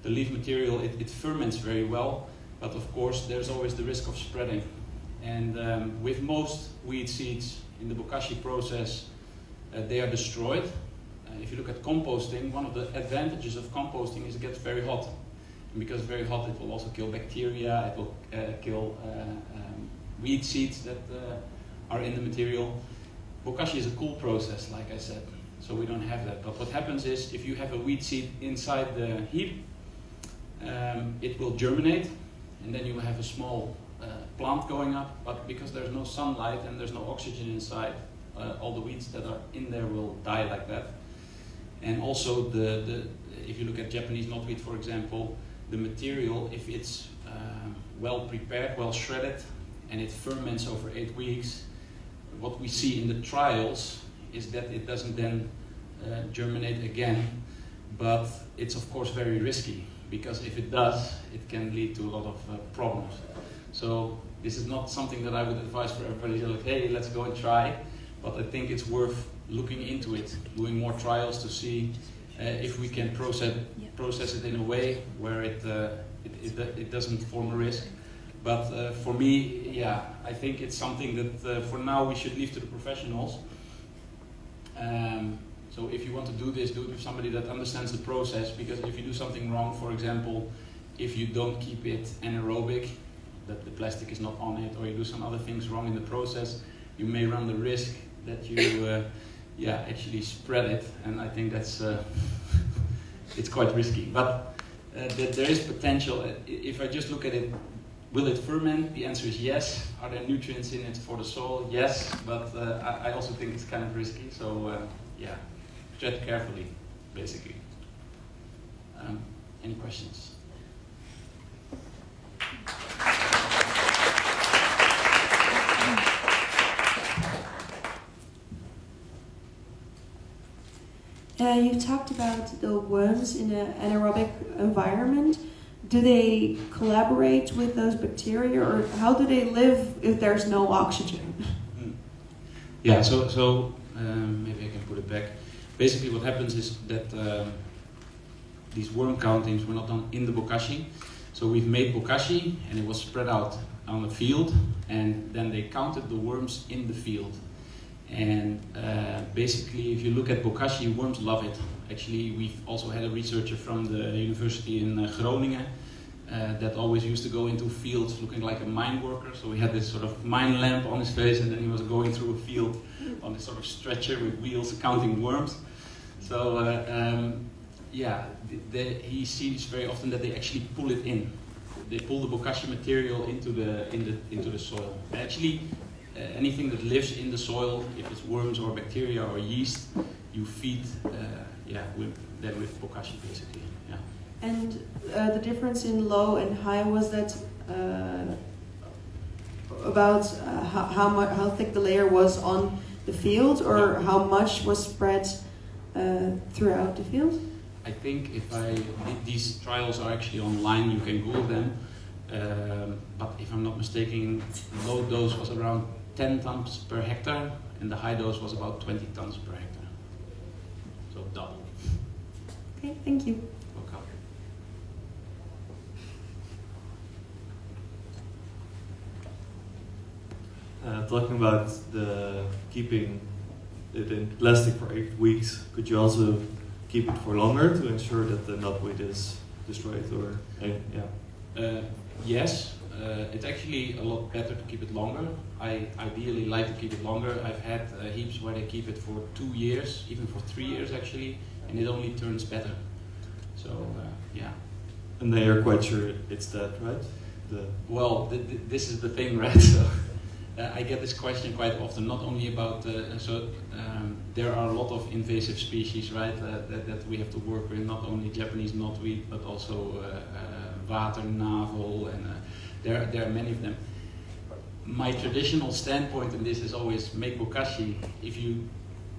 The leaf material, it ferments very well, but of course there's always the risk of spreading. And with most weed seeds in the Bokashi process, they are destroyed. If you look at composting, one of the advantages of composting is it gets very hot. And because it's very hot, it will also kill bacteria, it will kill weed seeds that are in the material. Bokashi is a cool process, like I said, so we don't have that. But what happens is, if you have a weed seed inside the heap, it will germinate, and then you will have a small plant going up. But because there's no sunlight and there's no oxygen inside, all the weeds that are in there will die like that. And also, if you look at Japanese knotweed, for example, the material, if it's well prepared, well shredded, and it ferments over 8 weeks, what we see in the trials is that it doesn't then germinate again, but it's of course very risky, because if it does, it can lead to a lot of problems. So this is not something that I would advise for everybody to like, hey, let's go and try, but I think it's worth looking into it, doing more trials to see if we can process it in a way where it doesn't form a risk. But for me, yeah, I think it's something that for now we should leave to the professionals. So if you want to do this, do it with somebody that understands the process, because if you do something wrong, for example, if you don't keep it anaerobic, that the plastic is not on it, or you do some other things wrong in the process, you may run the risk that you actually spread it, and I think that's it's quite risky. But there is potential. If I just look at it, will it ferment? The answer is yes. Are there nutrients in it for the soil? Yes, but I also think it's kind of risky. So yeah, tread carefully, basically. Any questions? You talked about the worms in an anaerobic environment. Do they collaborate with those bacteria, or how do they live if there's no oxygen? Yeah, so maybe I can put it back. Basically what happens is that these worm countings were not done in the Bokashi. So we've made Bokashi and it was spread out on the field, and then they counted the worms in the field. And basically, if you look at Bokashi, worms love it. Actually, we've also had a researcher from the university in Groningen that always used to go into fields looking like a mine worker. So he had this sort of mine lamp on his face, and then he was going through a field on this sort of stretcher with wheels counting worms. So yeah, he sees very often that they actually pull it in. They pull the Bokashi material into the soil. And actually, anything that lives in the soil, if it's worms or bacteria or yeast, you feed with Bokashi basically. Yeah. And the difference in low and high, was that about how thick the layer was on the field, or how much was spread throughout the field? I think these trials are actually online, you can Google them. But if I'm not mistaken, low dose was around 10 tons per hectare, and the high dose was about 20 tons per hectare. So double. Okay, thank you. Welcome. Talking about the keeping it in plastic for 8 weeks, could you also keep it for longer to ensure that the knotweed is destroyed? Or yes, it's actually a lot better to keep it longer. I ideally like to keep it longer. I've had heaps where they keep it for 2 years, even for 3 years actually, and it only turns better. So yeah. And they are quite sure it's that, right? Well, this is the thing, right? So I get this question quite often, not only about there are a lot of invasive species, right, that we have to work with, not only Japanese knotweed, but also waternavel, and there are many of them. My traditional standpoint in this is always make Bokashi. If you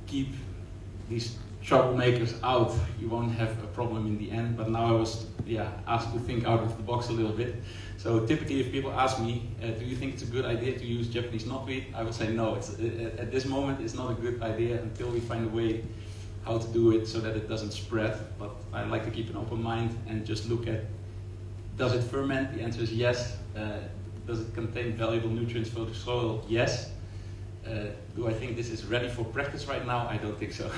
keep these troublemakers out, you won't have a problem in the end. But now I was asked to think out of the box a little bit. So typically if people ask me, do you think it's a good idea to use Japanese knotweed? I would say no, at this moment it's not a good idea until we find a way how to do it so that it doesn't spread. But I like to keep an open mind and just look at, does it ferment? The answer is yes. Does it contain valuable nutrients for the soil? Yes. Do I think this is ready for practice right now? I don't think so,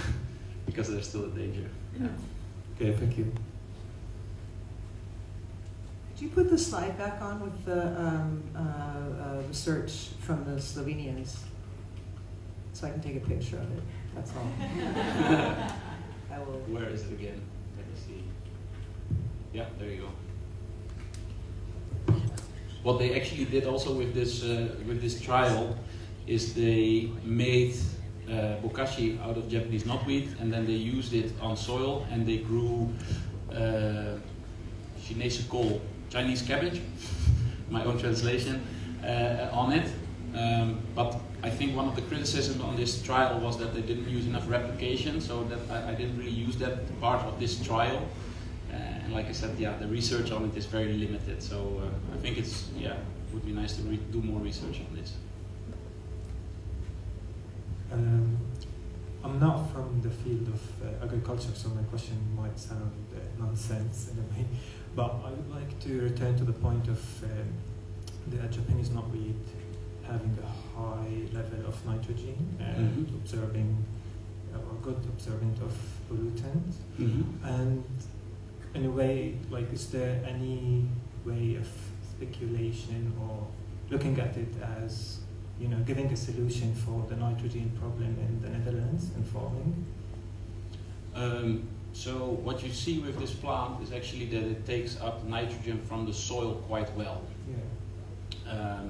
because there's still a danger. Yeah. Okay, thank you. Could you put the slide back on with the research from the Slovenians, so I can take a picture of it? That's all. I will. Where is it again? Let me see. Yeah, there you go. What they actually did also with this trial is they made Bokashi out of Japanese knotweed, and then they used it on soil, and they grew Chinese cabbage, my own translation, on it. But I think one of the criticisms on this trial was that they didn't use enough replication, so that I didn't really use that part of this trial. And like I said, the research on it is very limited. So I think it would be nice to do more research on this. I'm not from the field of agriculture, so my question might sound nonsense in a way, but I would like to return to the point of the Japanese knotweed having a high level of nitrogen and observing, or good observant of pollutants. And in a way, like, is there any way of speculation or looking at it as, you know, giving a solution for the nitrogen problem in the Netherlands and farming? So what you see with this plant is actually that it takes up nitrogen from the soil quite well. Yeah.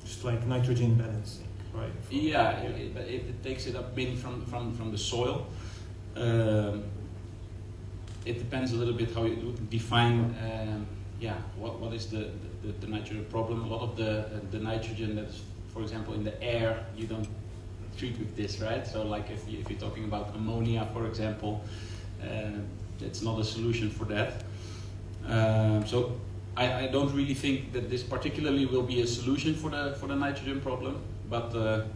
Just like nitrogen balancing, right? Yeah, it takes it up mainly from the soil. It depends a little bit how you define, what is the nitrogen problem. A lot of the nitrogen that's, for example, in the air, you don't treat with this, right? So like if you're talking about ammonia, for example, it's not a solution for that. So I don't really think that this particularly will be a solution for the nitrogen problem, but a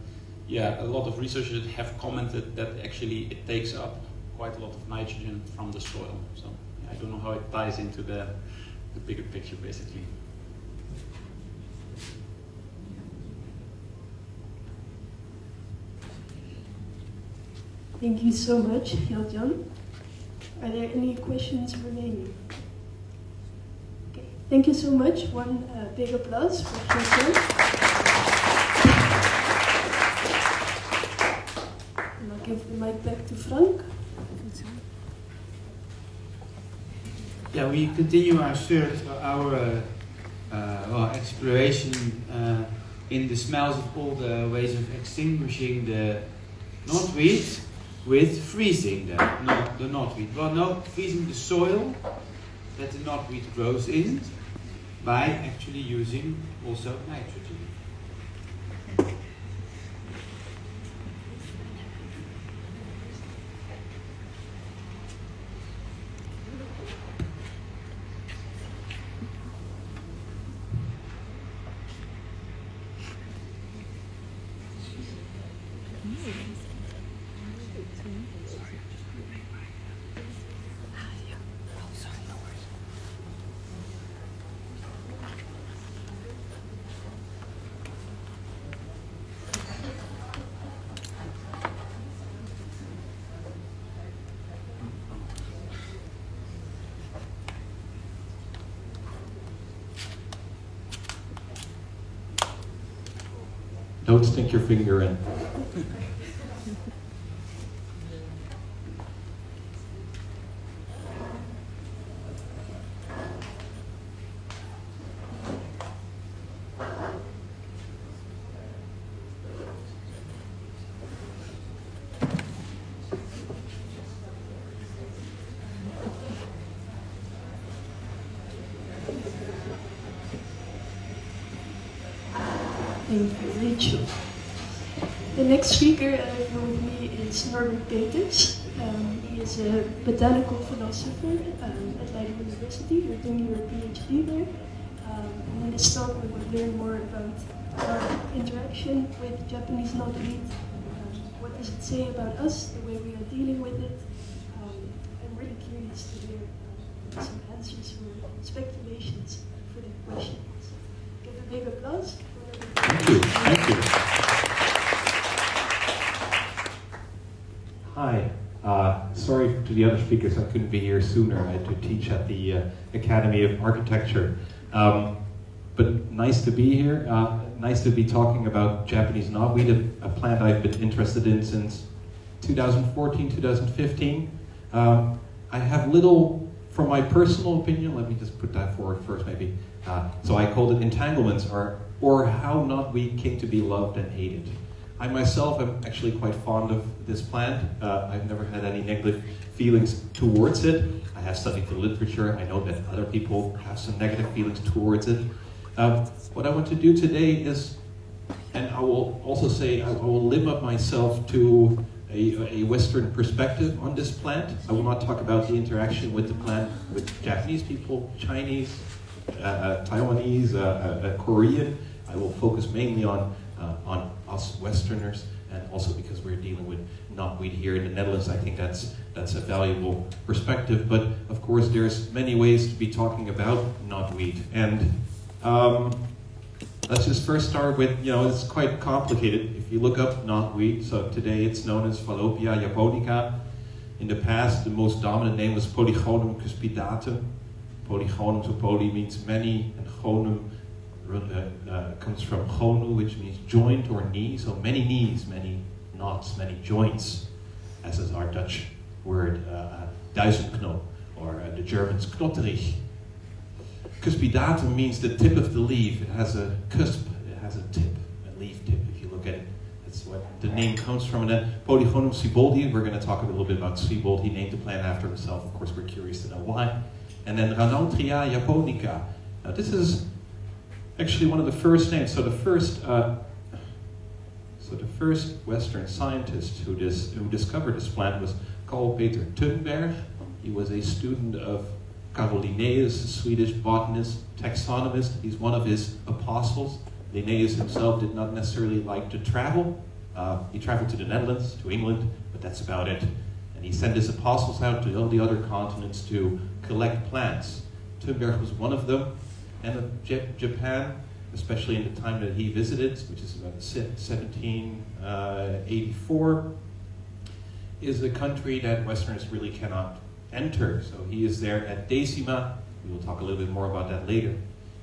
lot of researchers have commented that actually it takes up quite a lot of nitrogen from the soil. So I don't know how it ties into the bigger picture, basically. Thank you so much, Gjalt Jan. Are there any questions remaining? Okay, thank you so much. One big applause for Gjalt Jan. And I'll give the mic back to Frank. Yeah, we continue our search, our exploration in the smells of all the ways of extinguishing the knotweed with freezing the knotweed. Well, no, freezing the soil that the knotweed grows in by actually using also nitrogen. Don't stick your finger in. Thank you, Rachel. The next speaker here with me is Norbert Peeters. He is a botanical philosopher at Leiden University. You're doing your PhD there. And in this talk, we will learn more about our interaction with Japanese knotweed. What does it say about us, the way we are dealing with it? I'm really curious to hear some answers or speculations for the questions. Give a big applause. Thank you. Thank you. Hi. Sorry to the other speakers, I couldn't be here sooner. I had to teach at the Academy of Architecture. But nice to be here. Nice to be talking about Japanese knotweed, a plant I've been interested in since 2014, 2015. I have little, from my personal opinion, let me just put that forward first maybe. So I called it entanglements, or how knotweed came to be loved and hated. I myself am actually quite fond of this plant. I've never had any negative feelings towards it. I have studied the literature. I know that other people have some negative feelings towards it. What I want to do today is, and I will also say, I will limit myself to a Western perspective on this plant. I will not talk about the interaction with the plant with Japanese people, Chinese, Taiwanese, Korean. I will focus mainly on us Westerners and also because we're dealing with knotweed here in the Netherlands, I think that's a valuable perspective. But of course, there's many ways to be talking about knotweed, and let's just first start with, it's quite complicated. If you look up knotweed, so today it's known as Falloppia japonica. In the past, the most dominant name was Polygonum cuspidatum. Polygonum, so poly means many, and gonum comes from gonu, which means joint or knee. So many knees, many knots, many joints, as is our Dutch word, duizendknop, or the German's knotterig. Cuspidatum means the tip of the leaf. It has a cusp, it has a tip, a leaf tip, if you look at it. That's what the name comes from. And then Polygonum sieboldii, we're going to talk a little bit about Siebold. He named the plant after himself. Of course, we're curious to know why. And then Ranotria japonica. Now this is actually one of the first names. So the first Western scientist who discovered this plant was Carl Peter Thunberg. He was a student of Carl Linnaeus, a Swedish botanist, taxonomist. He's one of his apostles. Linnaeus himself did not necessarily like to travel. He traveled to the Netherlands, to England, but that's about it. And he sent his apostles out to all the other continents to collect plants. Thunberg was one of them. And Japan, especially in the time that he visited, which is about 1784, is a country that Westerners really cannot enter. So he is there at Decima. We will talk a little bit more about that later.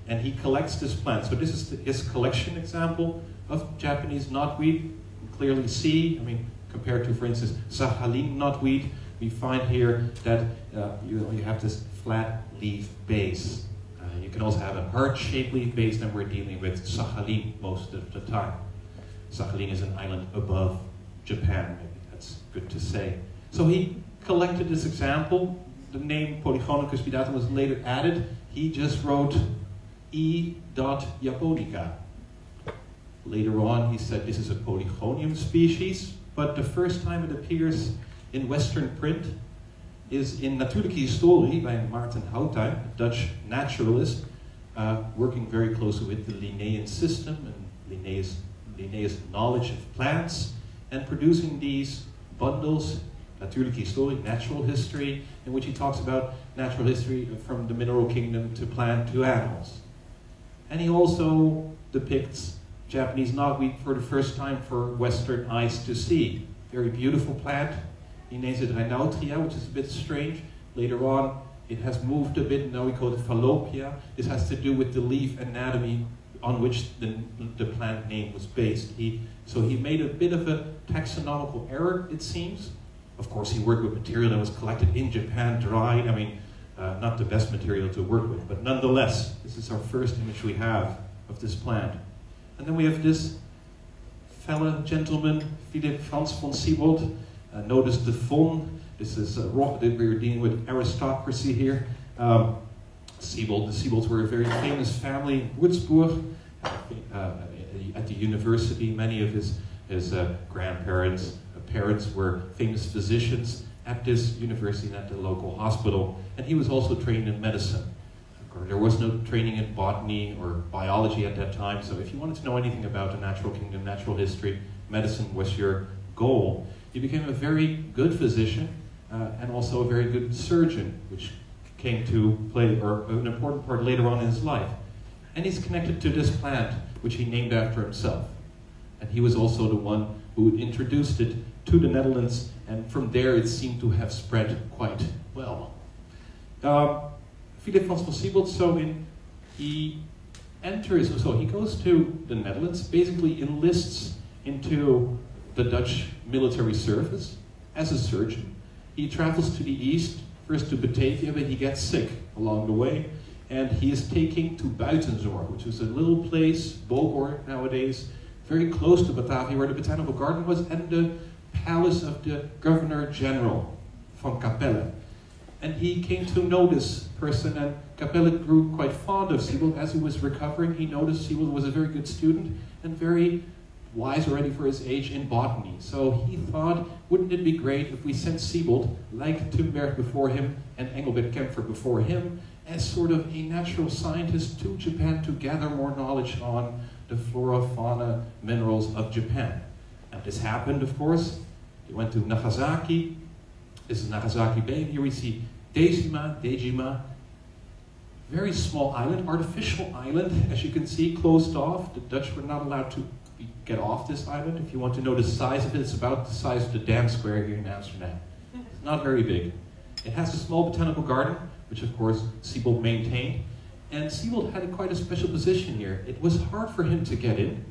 And he collects this plant. So this is his collection example of Japanese knotweed. You can clearly see, compared to, for instance, Sakhalin knotweed, we find here that you have this flat leaf base. You can also have a heart-shaped leaf base, and we're dealing with Sakhalin most of the time. Sakhalin is an island above Japan, maybe that's good to say. So he collected this example. The name Polygonum cuspidatum was later added. He just wrote E. japonica. Later on, he said this is a Polygonium species, but the first time it appears in Western print is in Natuurlijke Historie by Maarten Houttuin, a Dutch naturalist, working very closely with the Linnaean system and Linnaeus knowledge of plants, and producing these bundles, Natuurlijke Historie, natural history, in which he talks about natural history from the mineral kingdom to plant to animals. And he also depicts Japanese knotweed for the first time for Western eyes to see. Very beautiful plant. He names it Rhinautria, which is a bit strange. Later on, it has moved a bit, now we call it Falloppia. This has to do with the leaf anatomy on which the plant name was based. So he made a bit of a taxonomical error, it seems. Of course, he worked with material that was collected in Japan, dried. Not the best material to work with, but nonetheless, this is our first image we have of this plant. And then we have this fellow gentleman, Philip Frans von Siebold. Notice the von. This is rock that we were dealing with aristocracy here. The Siebold's were a very famous family in Würzburg. At the university, many of his grandparents, parents were famous physicians at this university and at the local hospital. And he was also trained in medicine. There was no training in botany or biology at that time, so if you wanted to know anything about the natural kingdom, natural history, medicine was your goal. He became a very good physician and also a very good surgeon, which came to play an important part later on in his life. And he's connected to this plant, which he named after himself. And he was also the one who introduced it to the Netherlands, and from there it seemed to have spread quite well. Philip Frans von Siebold, he goes to the Netherlands, basically enlists into the Dutch military service as a surgeon. He travels to the east, first to Batavia, but he gets sick along the way, and he is taken to Buitenzorg, which is a little place, Bohor nowadays, very close to Batavia, where the botanical garden was, and the palace of the Governor General von Capelle. And he came to know this person, and Capelle grew quite fond of Siebold. As he was recovering, he noticed Siebold was a very good student and very wise already for his age in botany. So he thought, wouldn't it be great if we sent Siebold, like Thunberg before him and Engelbert Kempfer before him, as sort of a natural scientist to Japan to gather more knowledge on the flora, fauna, minerals of Japan. And this happened, of course. He went to Nagasaki. This is Nagasaki Bay. Here we see Dejima. Very small island, artificial island, as you can see, closed off. The Dutch were not allowed to get off this island. If you want to know the size of it, it's about the size of the Dam Square here in Amsterdam. It's not very big. It has a small botanical garden, which of course Siebold maintained. And Siebold had quite a special position here. It was hard for him to get in.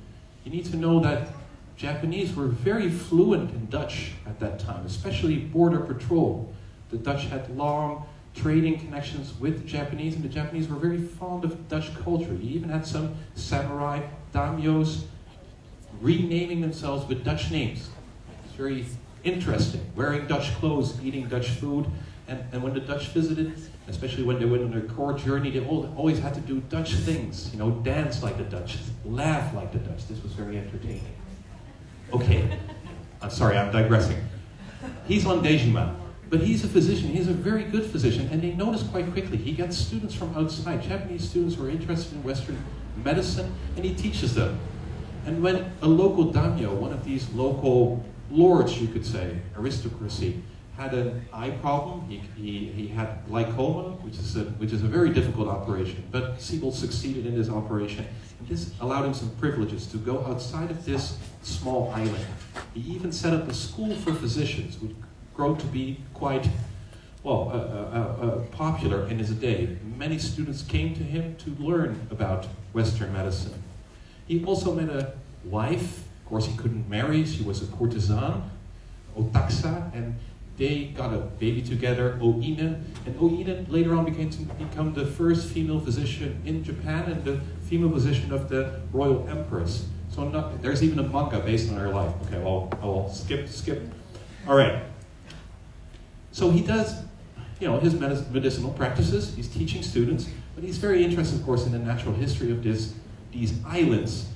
You need to know that Japanese were very fluent in Dutch at that time, especially border patrol. The Dutch had long trading connections with the Japanese, and the Japanese were very fond of Dutch culture. You even had some samurai daimyos renaming themselves with Dutch names. It's very interesting, wearing Dutch clothes, eating Dutch food, and when the Dutch visited, especially when they went on their court journey, they always had to do Dutch things, you know, dance like the Dutch, laugh like the Dutch. This was very entertaining. Okay, I'm sorry, I'm digressing. He's on Dejima, but he's a physician. He's a very good physician, and they notice quite quickly. He gets students from outside, Japanese students who are interested in Western medicine, and he teaches them. And when a local daimyo, one of these local lords, you could say, aristocracy, had an eye problem, he had glaucoma, which is a very difficult operation, but Siebold succeeded in this operation. And this allowed him some privileges to go outside of this small island. He even set up a school for physicians, which grew to be quite, well, popular in his day. Many students came to him to learn about Western medicine. He also met a wife. Of course, he couldn't marry. She was a courtesan, Otaksa, and they got a baby together, Oine. And Oine later on became the first female physician in Japan and the female physician of the royal empress. So there's even a manga based on her life. Okay, well, I'll skip. All right. So he does, you know, his medicinal practices. He's teaching students, but he's very interested, of course, in the natural history of these islands.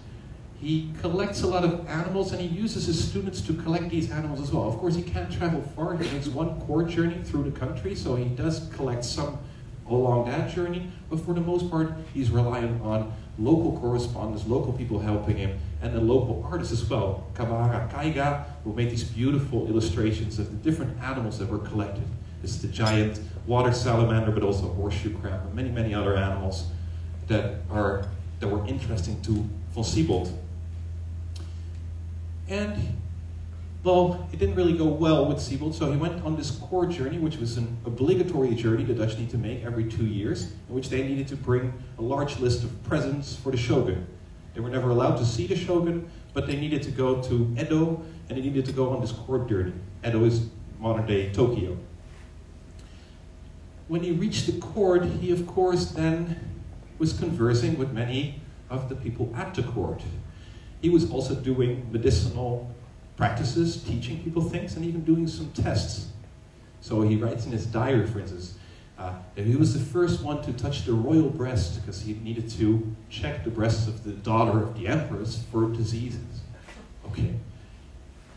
He collects a lot of animals, and he uses his students to collect these animals as well. Of course, he can't travel far. He makes one court journey through the country, so he does collect some along that journey. But for the most part, he's relying on local correspondents, local people helping him, and the local artists as well. Kawara Kaiga, who made these beautiful illustrations of the different animals that were collected. This is the giant water salamander, but also horseshoe crab, and many, many other animals that were interesting to von Siebold. And, well, it didn't really go well with Siebold, so he went on this court journey, which was an obligatory journey the Dutch need to make every 2 years, in which they needed to bring a large list of presents for the shogun. They were never allowed to see the shogun, but they needed to go to Edo, and they needed to go on this court journey. Edo is modern-day Tokyo. When he reached the court, he, of course, then was conversing with many of the people at the court. He was also doing medicinal practices, teaching people things, and even doing some tests. So he writes in his diary, for instance, that he was the first one to touch the royal breast because he needed to check the breasts of the daughter of the empress for diseases. Okay.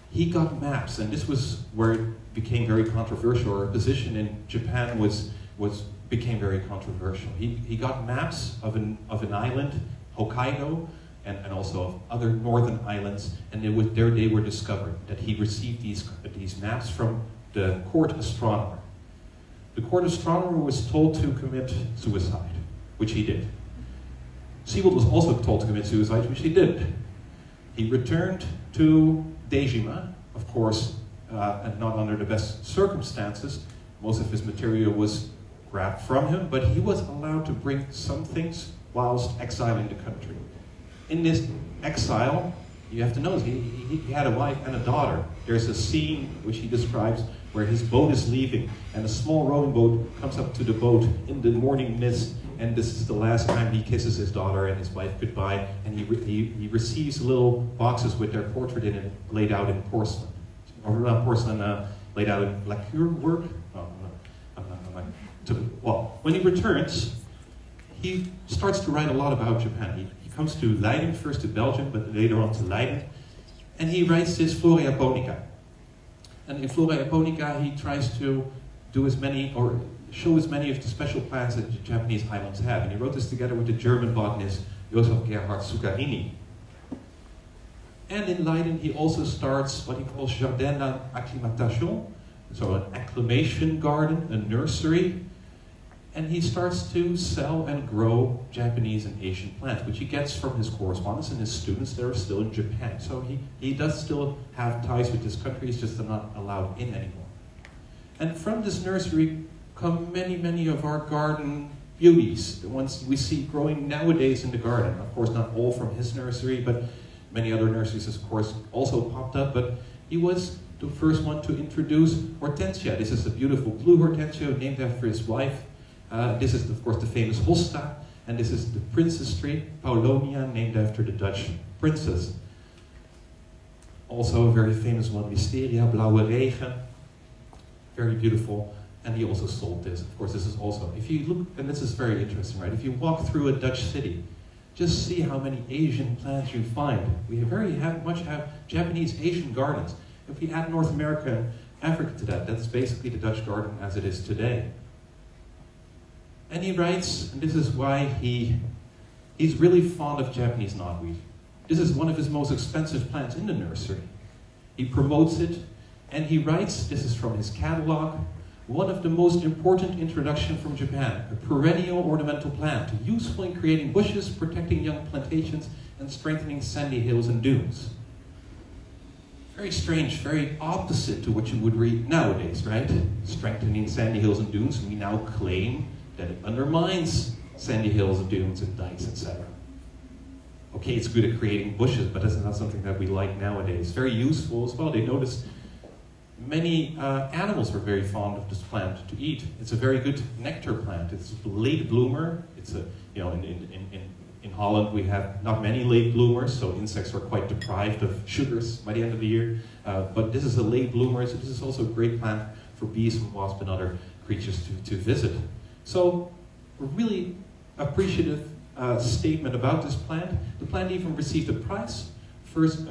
He got maps, and this was where it became very controversial. Our position in Japan became very controversial. He got maps of an island, Hokkaido, and also of other northern islands, and they were discovered that he received these maps from the court astronomer. The court astronomer was told to commit suicide, which he did. Siebold was also told to commit suicide, which he did. He returned to Dejima, of course, and not under the best circumstances. Most of his material was grabbed from him, but he was allowed to bring some things whilst exiling the country. In this exile, you have to know, he had a wife and a daughter. There's a scene which he describes where his boat is leaving, and a small rowing boat comes up to the boat in the morning mist, and this is the last time he kisses his daughter and his wife goodbye, and he receives little boxes with their portrait in it, laid out in porcelain. Or not porcelain, laid out in lacquer work? Oh, no, I'm not. Well, when he returns, he starts to write a lot about Japan. He comes to Leiden, first to Belgium, but later on to Leiden, and he writes his Flora Japonica. And in Flora Japonica, he tries to do as many, or show as many of the special plants that the Japanese islands have. And he wrote this together with the German botanist Joseph Gerhard Zuccarini. And in Leiden, he also starts what he calls Jardin d'Acclimatation, so an acclimation garden, a nursery. And he starts to sell and grow Japanese and Asian plants, which he gets from his correspondents and his students that are still in Japan. So he does still have ties with this country, he's just not allowed in anymore. And from this nursery come many, many of our garden beauties, the ones we see growing nowadays in the garden. Of course, not all from his nursery, but many other nurseries, of course, also popped up. But he was the first one to introduce hortensia. This is a beautiful blue hortensia named after his wife. This is, of course, the famous hosta, and this is the princess tree, Paulonia, named after the Dutch princess. Also a very famous one, Wisteria, Blauwe Regen, very beautiful, and he also sold this. Of course, this is also, if you look, and this is very interesting, right? If you walk through a Dutch city, just see how many Asian plants you find. We very much have Japanese Asian gardens. If we add North America and Africa to that, that's basically the Dutch garden as it is today. And he writes, and this is why he's really fond of Japanese knotweed. This is one of his most expensive plants in the nursery. He promotes it, and he writes, this is from his catalog, one of the most important introduction from Japan, a perennial ornamental plant, useful in creating bushes, protecting young plantations, and strengthening sandy hills and dunes. Very strange, very opposite to what you would read nowadays, right? Strengthening sandy hills and dunes, we now claim that it undermines sandy hills and dunes and dikes, etc. Okay, it's good at creating bushes, but that's not something that we like nowadays. Very useful as well. They noticed many animals were very fond of this plant to eat. It's a very good nectar plant. It's a late bloomer. It's a, you know, in Holland we have not many late bloomers, so insects are quite deprived of sugars by the end of the year. But this is a late bloomer, so this is also a great plant for bees and wasps and other creatures to visit. So, a really appreciative statement about this plant. The plant even received a prize, first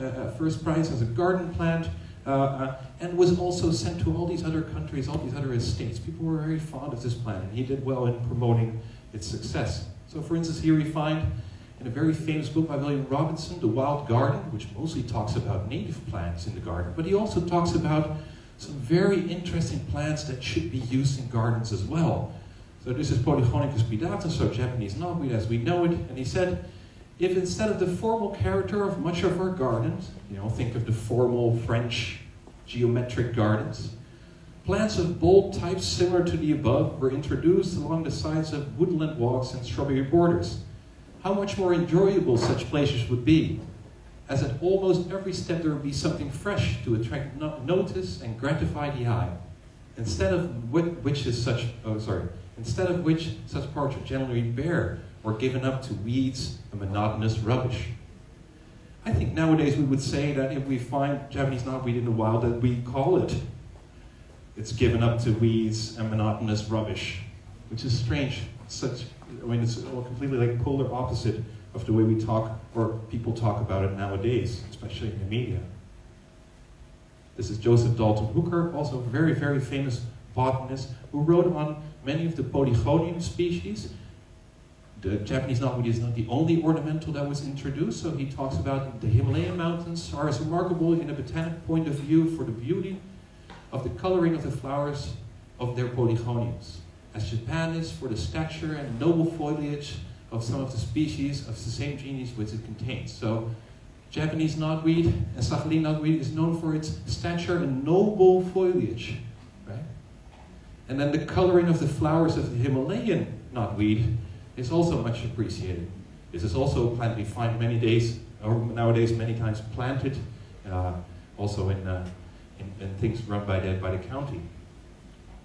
prize as a garden plant, and was also sent to all these other countries, all these other estates. People were very fond of this plant, and he did well in promoting its success. So, for instance, here we find in a very famous book by William Robinson, The Wild Garden, which mostly talks about native plants in the garden, but he also talks about some very interesting plants that should be used in gardens as well. So this is Polygonicus pidatus, so Japanese knotweed as we know it, and he said, if instead of the formal character of much of our gardens, you know, think of the formal French geometric gardens, plants of bold types similar to the above were introduced along the sides of woodland walks and shrubbery borders, how much more enjoyable such places would be, as at almost every step there would be something fresh to attract notice and gratify the eye, instead of which such parts are generally bare or given up to weeds and monotonous rubbish. I think nowadays we would say that if we find Japanese knotweed in the wild, that we call it, it's given up to weeds and monotonous rubbish, which is strange. It's completely like polar opposite of the way we talk, or people talk about it nowadays, especially in the media. This is Joseph Dalton Hooker, also a very, very famous botanist, who wrote on many of the Polygonum species. The Japanese knotweed is not the only ornamental that was introduced, so he talks about the Himalayan mountains are as remarkable in a botanic point of view for the beauty of the coloring of the flowers of their Polygoniums, as Japan is for the stature and noble foliage of some of the species of the same genus which it contains. So Japanese knotweed and Sakhalin knotweed is known for its stature and noble foliage, right? And then the coloring of the flowers of the Himalayan knotweed is also much appreciated. This is also a plant we find nowadays many times planted, also in things run by the county.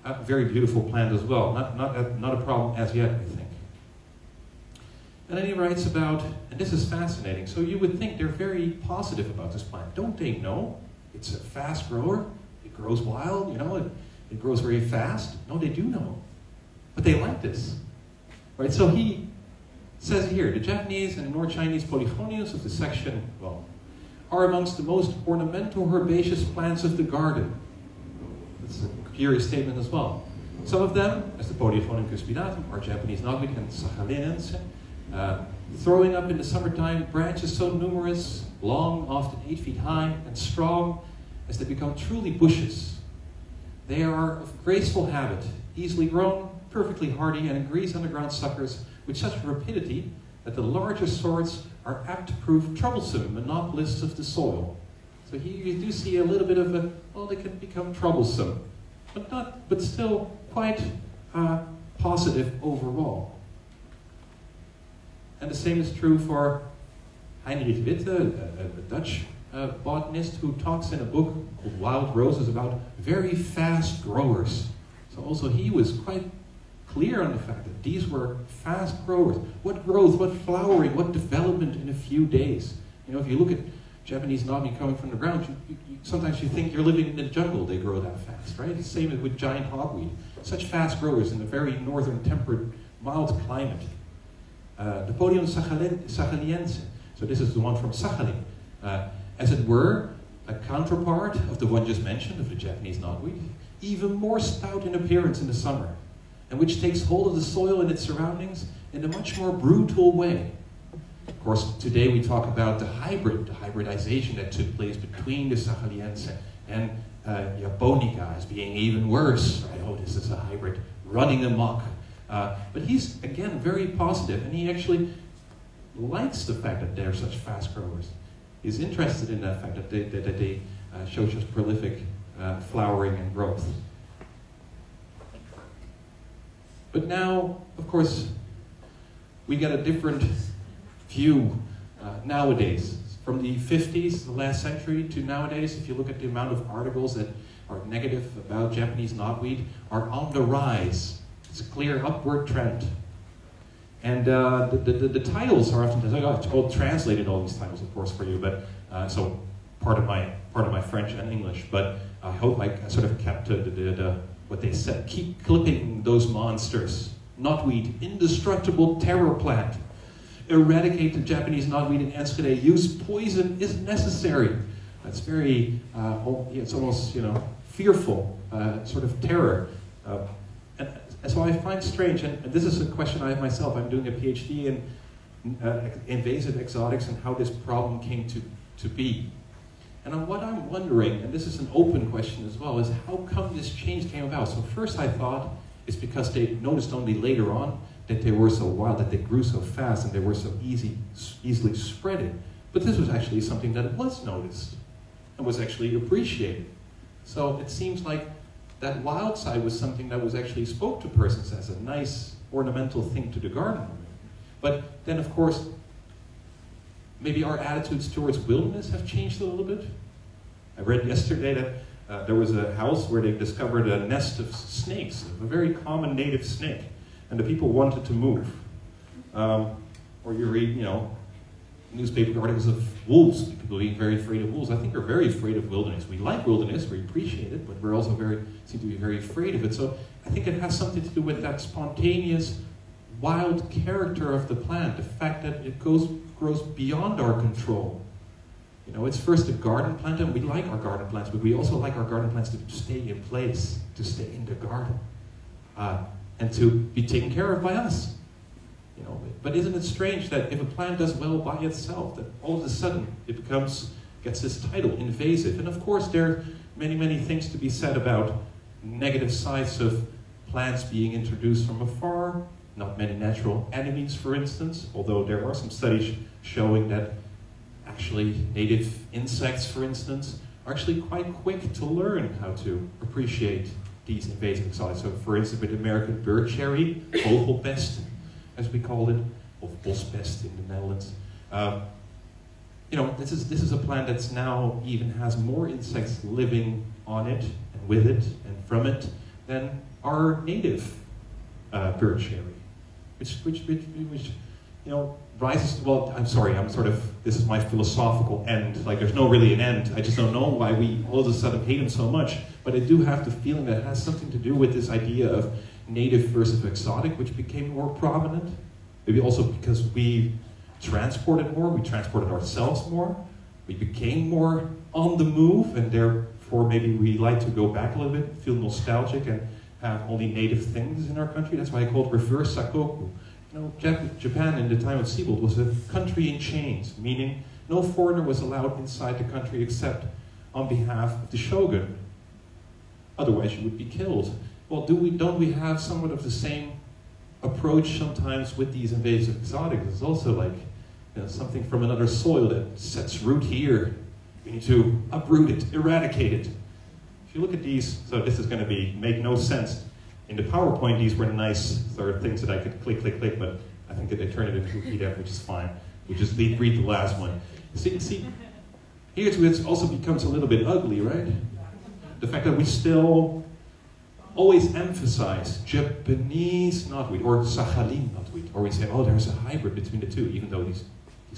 A very beautiful plant as well. Not a problem as yet, I think. And then he writes about, and this is fascinating, so you would think they're very positive about this plant. Don't they know? It's a fast grower. It grows wild, you know, it grows very fast. No, they do know. But they like this. Right, so he says here, the Japanese and North Chinese Polygoniums of the section, well, are amongst the most ornamental herbaceous plants of the garden. That's a curious statement as well. Some of them, as the Polygonum cuspidatum, are Japanese knotweed and Sakhalinense, throwing up in the summertime branches so numerous, long, often 8 feet high, and strong, as they become truly bushes. They are of graceful habit, easily grown, perfectly hardy, and increase underground suckers with such rapidity that the larger sorts are apt to prove troublesome monopolists of the soil. So here you do see a little bit of a, well, they can become troublesome, but still quite positive overall. And the same is true for Heinrich Witte, a Dutch botanist who talks in a book called Wild Roses about very fast growers. So also he was quite clear on the fact that these were fast growers. What growth, what flowering, what development in a few days. You know, if you look at Japanese knotweed coming from the ground, sometimes you think you're living in the jungle, they grow that fast, right? The same with giant hogweed. Such fast growers in a very northern temperate, mild climate. The Podium Sachaliense, so this is the one from Sakhalin, as it were, a counterpart of the one just mentioned, of the Japanese knotweed, even more stout in appearance in the summer, and which takes hold of the soil and its surroundings in a much more brutal way. Of course, today we talk about the hybridization that took place between the Sachaliense and Japonica as being even worse. Right? Oh, this is a hybrid running amok. But he's, again, very positive, and he actually likes the fact that they're such fast growers. He's interested in the fact that they show such prolific flowering and growth. But now, of course, we get a different view nowadays. From the 50s, the last century, to nowadays, if you look at the amount of articles that are negative about Japanese knotweed, are on the rise. It's a clear upward trend. And the titles are often, I'll translated all these titles, of course, for you, but so part of my French and English, but I hope I sort of kept what they said. Keep clipping those monsters. Knotweed, indestructible terror plant. Eradicate the Japanese knotweed in Enschede. Use poison is necessary. That's very, it's almost, fearful, sort of terror. And so I find strange, and this is a question I have myself. I'm doing a PhD in invasive exotics and how this problem came to be. And what I'm wondering, and this is an open question as well, is how come this change came about? So first I thought it's because they noticed only later on that they were so wild, that they grew so fast, and they were so easily spreading. But this was actually something that was noticed and was actually appreciated. So it seems like that wild side was something that was actually spoke to persons as a nice ornamental thing to the garden. But then, of course, maybe our attitudes towards wilderness have changed a little bit. I read yesterday that there was a house where they discovered a nest of snakes, a very common native snake, and the people wanted to move. Or you read, newspaper articles of wolves, people being very afraid of wolves. I think we're very afraid of wilderness. We like wilderness, we appreciate it, but we're also seem to be very afraid of it. So I think it has something to do with that spontaneous, wild character of the plant, the fact that it grows beyond our control. It's first a garden plant, and we like our garden plants, but we also like our garden plants to stay in place, to stay in the garden, and to be taken care of by us. But isn't it strange that if a plant does well by itself, that all of a sudden it gets this title, invasive? And of course there are many, many things to be said about negative sides of plants being introduced from afar, not many natural enemies, for instance, although there are some studies showing that actually native insects, for instance, are actually quite quick to learn how to appreciate these invasive exotics. So for instance, with American bird cherry, vogelpest, as we call it, or bospest in the Netherlands. This is a plant that's now even has more insects living on it and with it and from it than our native bird cherry, which rises. Well, I'm sorry. This is my philosophical end. Like, there's no really an end. I just don't know why we all of a sudden hate them so much. But I do have the feeling that it has something to do with this idea of native versus exotic, which became more prominent. Maybe also because we transported more, we transported ourselves more, we became more on the move, and therefore maybe we like to go back a little bit, feel nostalgic, and have only native things in our country. That's why I call it reverse sakoku. Japan in the time of Ceuvel was a country in chains, meaning no foreigner was allowed inside the country except on behalf of the shogun. Otherwise you would be killed. Well, don't we have somewhat of the same approach sometimes with these invasive exotics? It's also like something from another soil that sets root here. We need to uproot it, eradicate it. If you look at these, so this is going to make no sense. In the PowerPoint, these were the nice sort of things that I could click, but I think that they turned it into a PDF, which is fine. We just read the last one. See, here's where it also becomes a little bit ugly, right? The fact that we still always emphasize Japanese knotweed or Sakhalin knotweed, or we say, oh, there's a hybrid between the two, even though these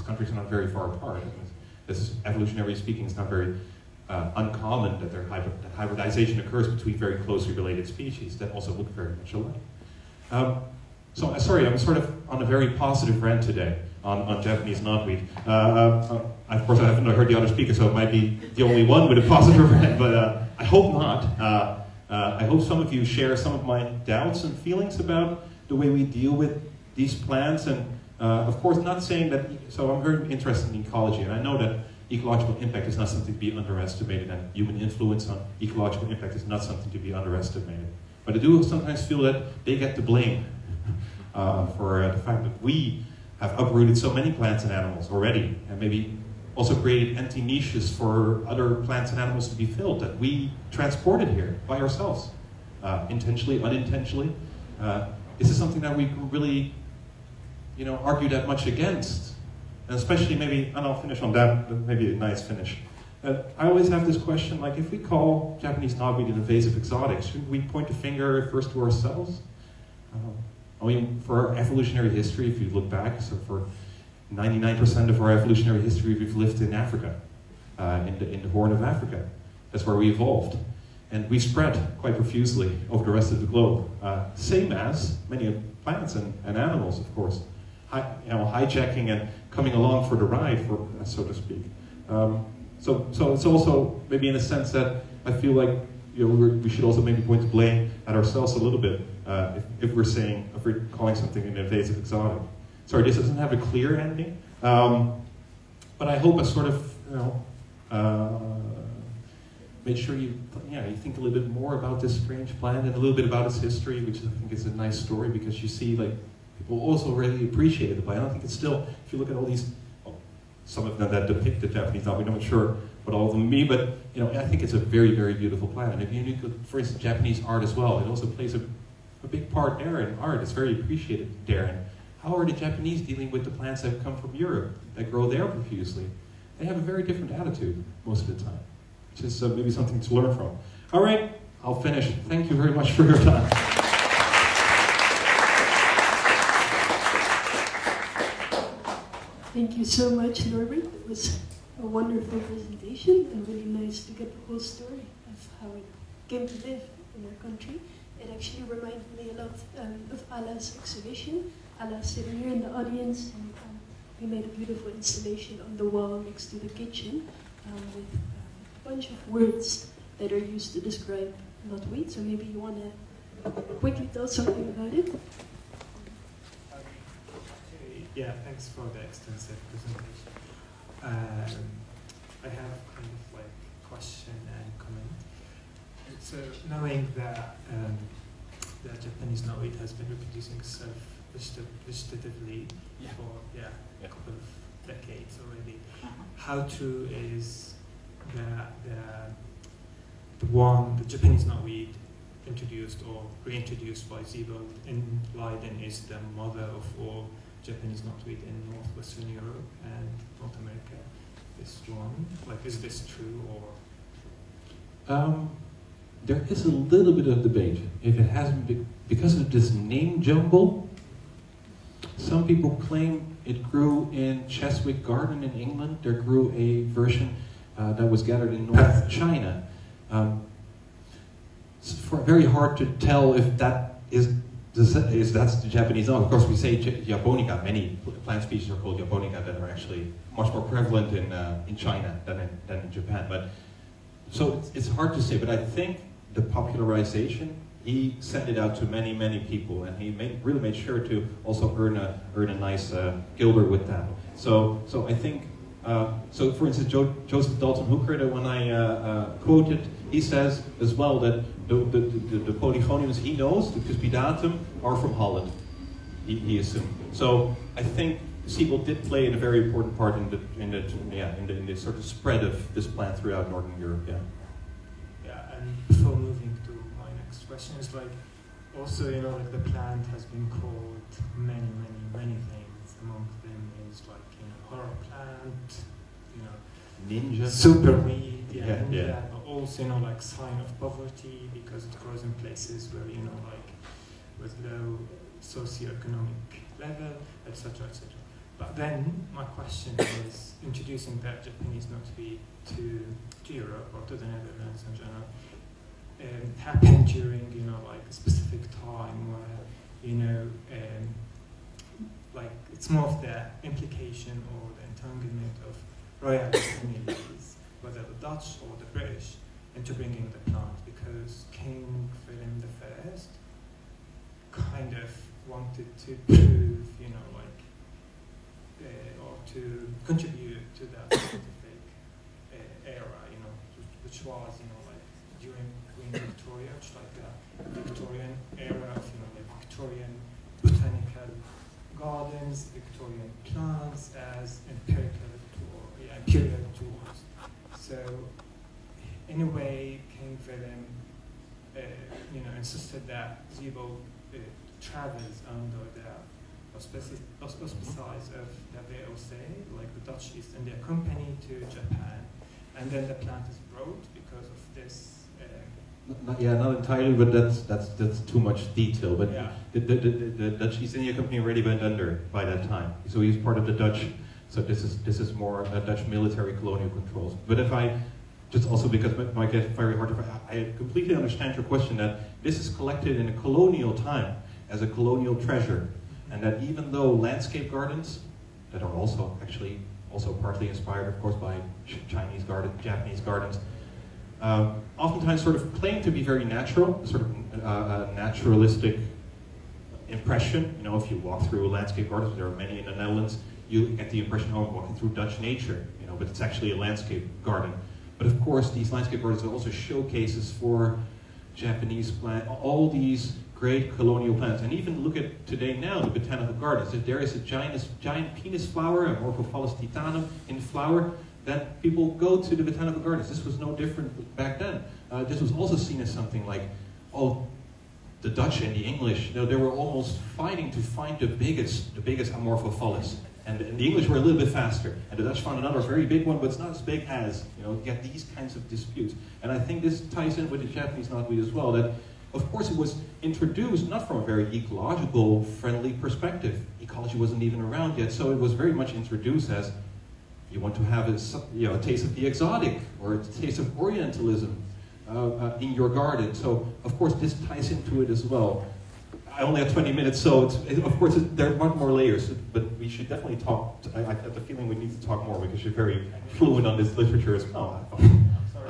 countries are not very far apart. This is, evolutionarily speaking, it's not very uncommon that that hybridization occurs between very closely related species that also look very much alike. So sorry, I'm sort of on a very positive rant today on Japanese knotweed. Of course, I haven't heard the other speakers, so it might be the only one with a positive rant, but I hope not. I hope some of you share some of my doubts and feelings about the way we deal with these plants, and of course not saying that, so I'm very interested in ecology, and I know that ecological impact is not something to be underestimated, and human influence on ecological impact is not something to be underestimated. But I do sometimes feel that they get the blame for the fact that we have uprooted so many plants and animals already, and maybe also created empty niches for other plants and animals to be filled that we transported here by ourselves, intentionally, unintentionally. This is something that we can really, argue that much against, and especially maybe, and I'll finish on that, maybe a nice finish. I always have this question, like, if we call Japanese knotweed an invasive exotic, shouldn't we point the finger first to ourselves? I mean, for our evolutionary history, if you look back, so for 99% of our evolutionary history, we've lived in Africa, in the Horn of Africa. That's where we evolved. And we spread quite profusely over the rest of the globe. Same as many plants and animals, of course. Hijacking and coming along for the ride, so to speak. So it's also maybe in a sense that I feel like we should also maybe point the blame at ourselves a little bit if we're calling something an invasive exotic. Sorry, this doesn't have a clear ending, but I hope I sort of make sure you think a little bit more about this strange plant and a little bit about its history, which I think is a nice story, because you see, like, people also really appreciated the plant. I don't think it's still, if you look at all these, some of them that depict the Japanese knotweed, I'm not sure what all of them mean, but I think it's a very, very beautiful plant. And if you look at, for instance, Japanese art as well, it also plays a big part there in art. It's very appreciated there. And how are the Japanese dealing with the plants that come from Europe, that grow there profusely? They have a very different attitude most of the time, which is maybe something to learn from. All right, I'll finish. Thank you very much for your time. Thank you so much, Norbert. It was a wonderful presentation and really nice to get the whole story of how it came to live in our country. It actually reminded me a lot of Ala's exhibition. Ala's sitting here in the audience, and we made a beautiful installation on the wall next to the kitchen with a bunch of words that are used to describe knotweed. So maybe you want to quickly tell something about it? Yeah, thanks for the extensive presentation. I have kind of like question and comment. So knowing that the Japanese knotweed has been reproducing itself vegetatively for a couple of decades already, how true is the Japanese knotweed introduced or reintroduced by Ceuvel in Leiden is the mother of all Japanese knotweed in northwestern Europe and North America? This one, like, is this true or? There is a little bit of debate. If it hasn't been, because of this name jumble, some people claim it grew in Cheswick Garden in England. There grew a version that was gathered in North China. It's very hard to tell if that that's the Japanese knotweed. Of course, we say japonica. Many plant species are called japonica that are actually much more prevalent in China than in Japan. But so it's hard to say. But I think the popularization he sent it out to many, many people, and he really made sure to also earn a nice guilder with that. So I think, so for instance, Joseph Dalton Hooker, the one I quoted, he says as well that the Polyphoniums he knows, the Cuspidatum, are from Holland, he assumed. So I think Ceuvel did play a very important part in the sort of spread of this plant throughout Northern Europe. Yeah. Yeah, and before moving to my next question, is like also, you know, like the plant has been called many things. Among them is like, you know, horror plant, you know, Ninja. superweed, Yeah. but also, you know, like sign of poverty because it grows in places where, you know, like with low socioeconomic level, etc., etc. But then my question is introducing that Japanese knotweed to Europe or to the Netherlands in general happened during, you know, like a specific time where, you know, like it's more of the implication or the entanglement of royal families, whether the Dutch or the British, into bringing the plant, because King Willem I kind of wanted to prove, you know, like, or to contribute to that scientific era, you know, which was, you know, like during Queen Victoria, which like the Victorian era of, you know, like Victorian botanical gardens, Victorian plants as imperial tools. So, in a way, King Willem, you know, insisted that Ceuvel travels under the auspices of the VOC, like the Dutch East India Company, to Japan, and then the plant is brought because of this. Not entirely, but that's too much detail. But yeah. the Dutch East India Company already went under by that time, so he's part of the Dutch. So this is more Dutch military colonial controls. But if I just also, because it might get very hard to, I completely understand your question that this is collected in a colonial time as a colonial treasure, and that even though landscape gardens that are also actually partly inspired, of course, by Chinese gardens, Japanese gardens, oftentimes sort of claim to be very natural, sort of naturalistic impression. You know, if you walk through landscape gardens, there are many in the Netherlands, you get the impression, oh, I'm walking through Dutch nature, you know, but it's actually a landscape garden. But of course, these landscape gardens are also showcases for Japanese plants, all these great colonial plants. And even look at today now, the botanical gardens. If there is a giant penis flower, a Morphophallus titanum in flower, then people go to the botanical gardens. This was no different back then. This was also seen as something like, oh, the Dutch and the English, you know, they were almost fighting to find the biggest Amorphophallus. And the English were a little bit faster, and the Dutch found another very big one, but it's not as big as, you know, get these kinds of disputes. And I think this ties in with the Japanese knotweed as well, that of course it was introduced not from a very ecological, friendly perspective. Ecology wasn't even around yet, so it was very much introduced as, you want to have a taste of the exotic, or a taste of Orientalism in your garden. So of course this ties into it as well. I only have 20 minutes, so of course there are much more layers, but we should definitely talk. I have the feeling we need to talk more because you're very fluent on this literature as well. Sorry.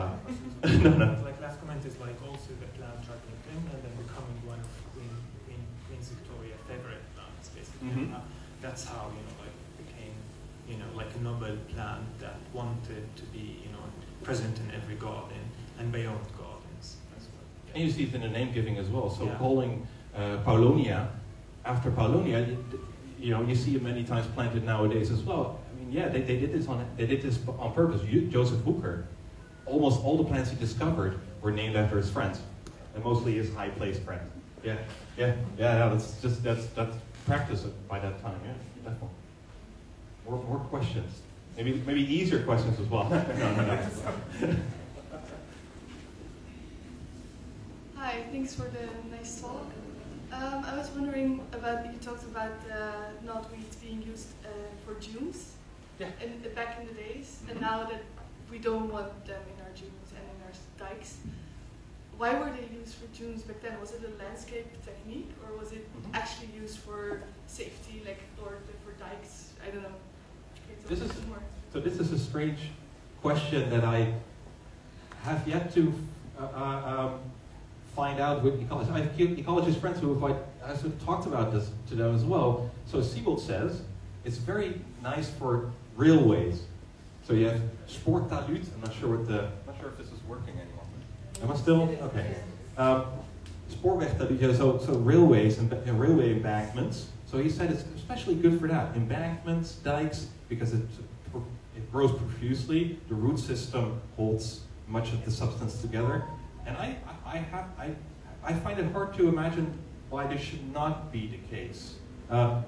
No. Like last comment is like also the plant traveling to England and becoming one of Queen Victoria's favorite plants, basically. That's how, you know, like became, you know, like a noble plant that wanted to be, you know, present in every garden and beyond gardens as well. Yeah. And you see it in the name giving as well. So yeah. calling Paulonia after Paulonia, you know, you see it many times planted nowadays as well. I mean, yeah, they did this on purpose. Joseph Hooker, almost all the plants he discovered were named after his friends, and mostly his high-placed friends. Yeah. That's practice by that time. Yeah, definitely. More questions. Maybe easier questions as well. No. Hi, thanks for the nice talk. I was wondering about, you talked about knotweed being used for dunes back in the days, and now that we don't want them in our dunes and in our dikes. Why were they used for dunes back then? Was it a landscape technique, or was it actually used for safety, like, or for dikes? I don't know. This is a strange question that I have yet to find out with ecologists. I have ecologist friends who have sort of talked about this to them as well. So Ceuvel says it's very nice for railways. So you have spoortaluut. I'm not sure if this is working anymore. Am I still okay? Spoorwegtaluut. So railways and railway embankments. So he said it's especially good for that. Embankments, dikes, because it grows profusely. The root system holds much of the substance together. And I find it hard to imagine why this should not be the case.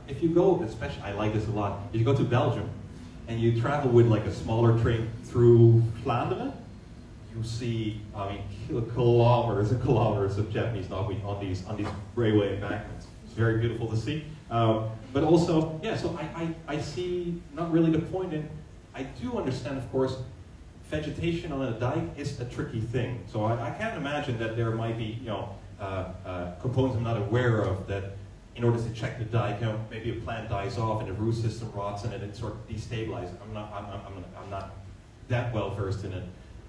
If you go, especially, I like this a lot, if you go to Belgium and you travel with like a smaller train through Flanders, you see, kilometers and kilometers of Japanese knotweed on these railway embankments. It's very beautiful to see. But also, yeah, so I see not really the point in, I do understand, of course, vegetation on a dike is a tricky thing. So I can't imagine that there might be, components I'm not aware of that in order to check the dike, maybe a plant dies off and the root system rots and then it sort of destabilizes. I'm not that well versed in it,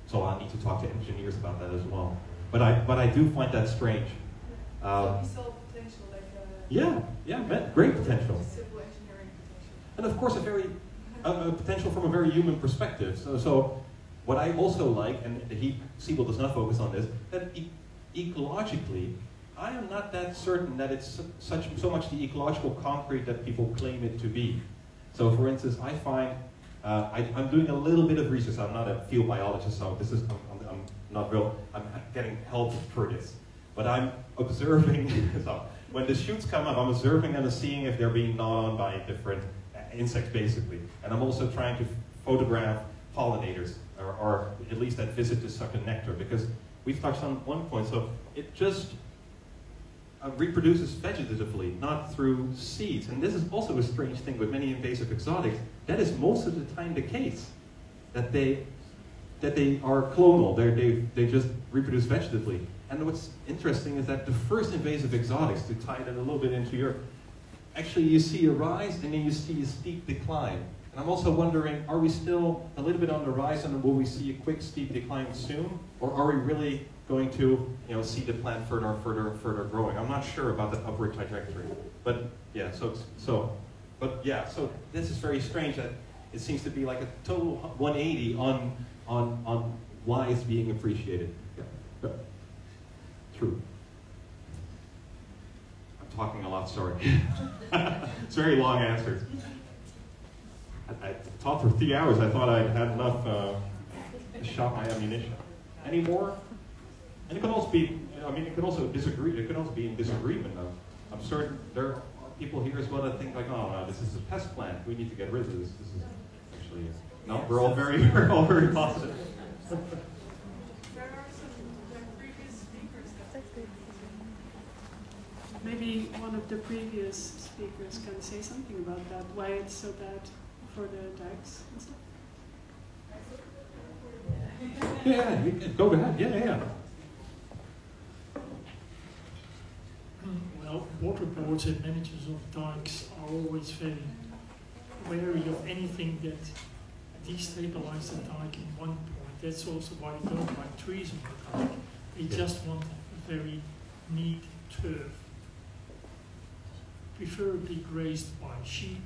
so I need to talk to engineers about that as well. But I do find that strange. So we saw potential, like great potential. Civil engineering potential. And of course, a potential from a very human perspective. So what I also like, and Ceuvel does not focus on this, that ecologically, I am not that certain that it's so much the ecological concrete that people claim it to be. So for instance, I find, I'm doing a little bit of research. I'm not a field biologist, so this is, I'm getting help for this. But I'm observing, so when the shoots come up, I'm observing them and seeing if they're being gnawed on by different insects, basically. And I'm also trying to photograph pollinators, or at least that visit to suck a nectar, because we've touched on one point, so it just reproduces vegetatively, not through seeds. And this is also a strange thing with many invasive exotics. That is most of the time the case, that they are clonal, they just reproduce vegetatively. And what's interesting is that the first invasive exotics, to tie that a little bit into your, actually you see a rise and then you see a steep decline. And I'm also wondering, are we still a little bit on the rise and will we see a quick steep decline soon? Or are we really going to see the plant further growing? I'm not sure about the upward trajectory. But yeah, so this is very strange that it seems to be like a total 180 on why it's being appreciated. Yeah. True. I'm talking a lot, sorry. It's very long answers. I talked for 3 hours. I thought I'd had enough to shot my ammunition. Any more? And it could also be, it could also disagree. It could also be in disagreement. I'm certain there are people here as well that think like, oh no, this is a pest plant. We need to get rid of this. This is actually no. We're all very positive. There are some previous speakers that Maybe one of the previous speakers can say something about that. Why it's so bad for the dikes and stuff. Yeah, you can go ahead. Yeah. Well, water boards and managers of dikes are always very wary of anything that destabilizes the dike in one point. That's also why they don't like trees on the dike. They just want a very neat turf, preferably grazed by sheep.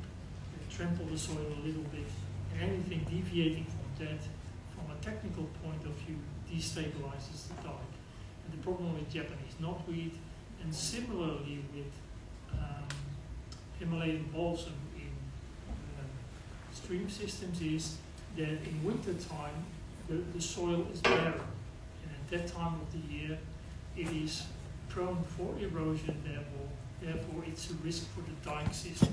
They trample the soil a little bit, and anything deviating from that, from a technical point of view, destabilizes the dike. And the problem with Japanese knotweed, and similarly with Himalayan balsam in stream systems, is that in winter time the soil is barren, and at that time of the year it is prone for erosion, therefore it's a risk for the dike system.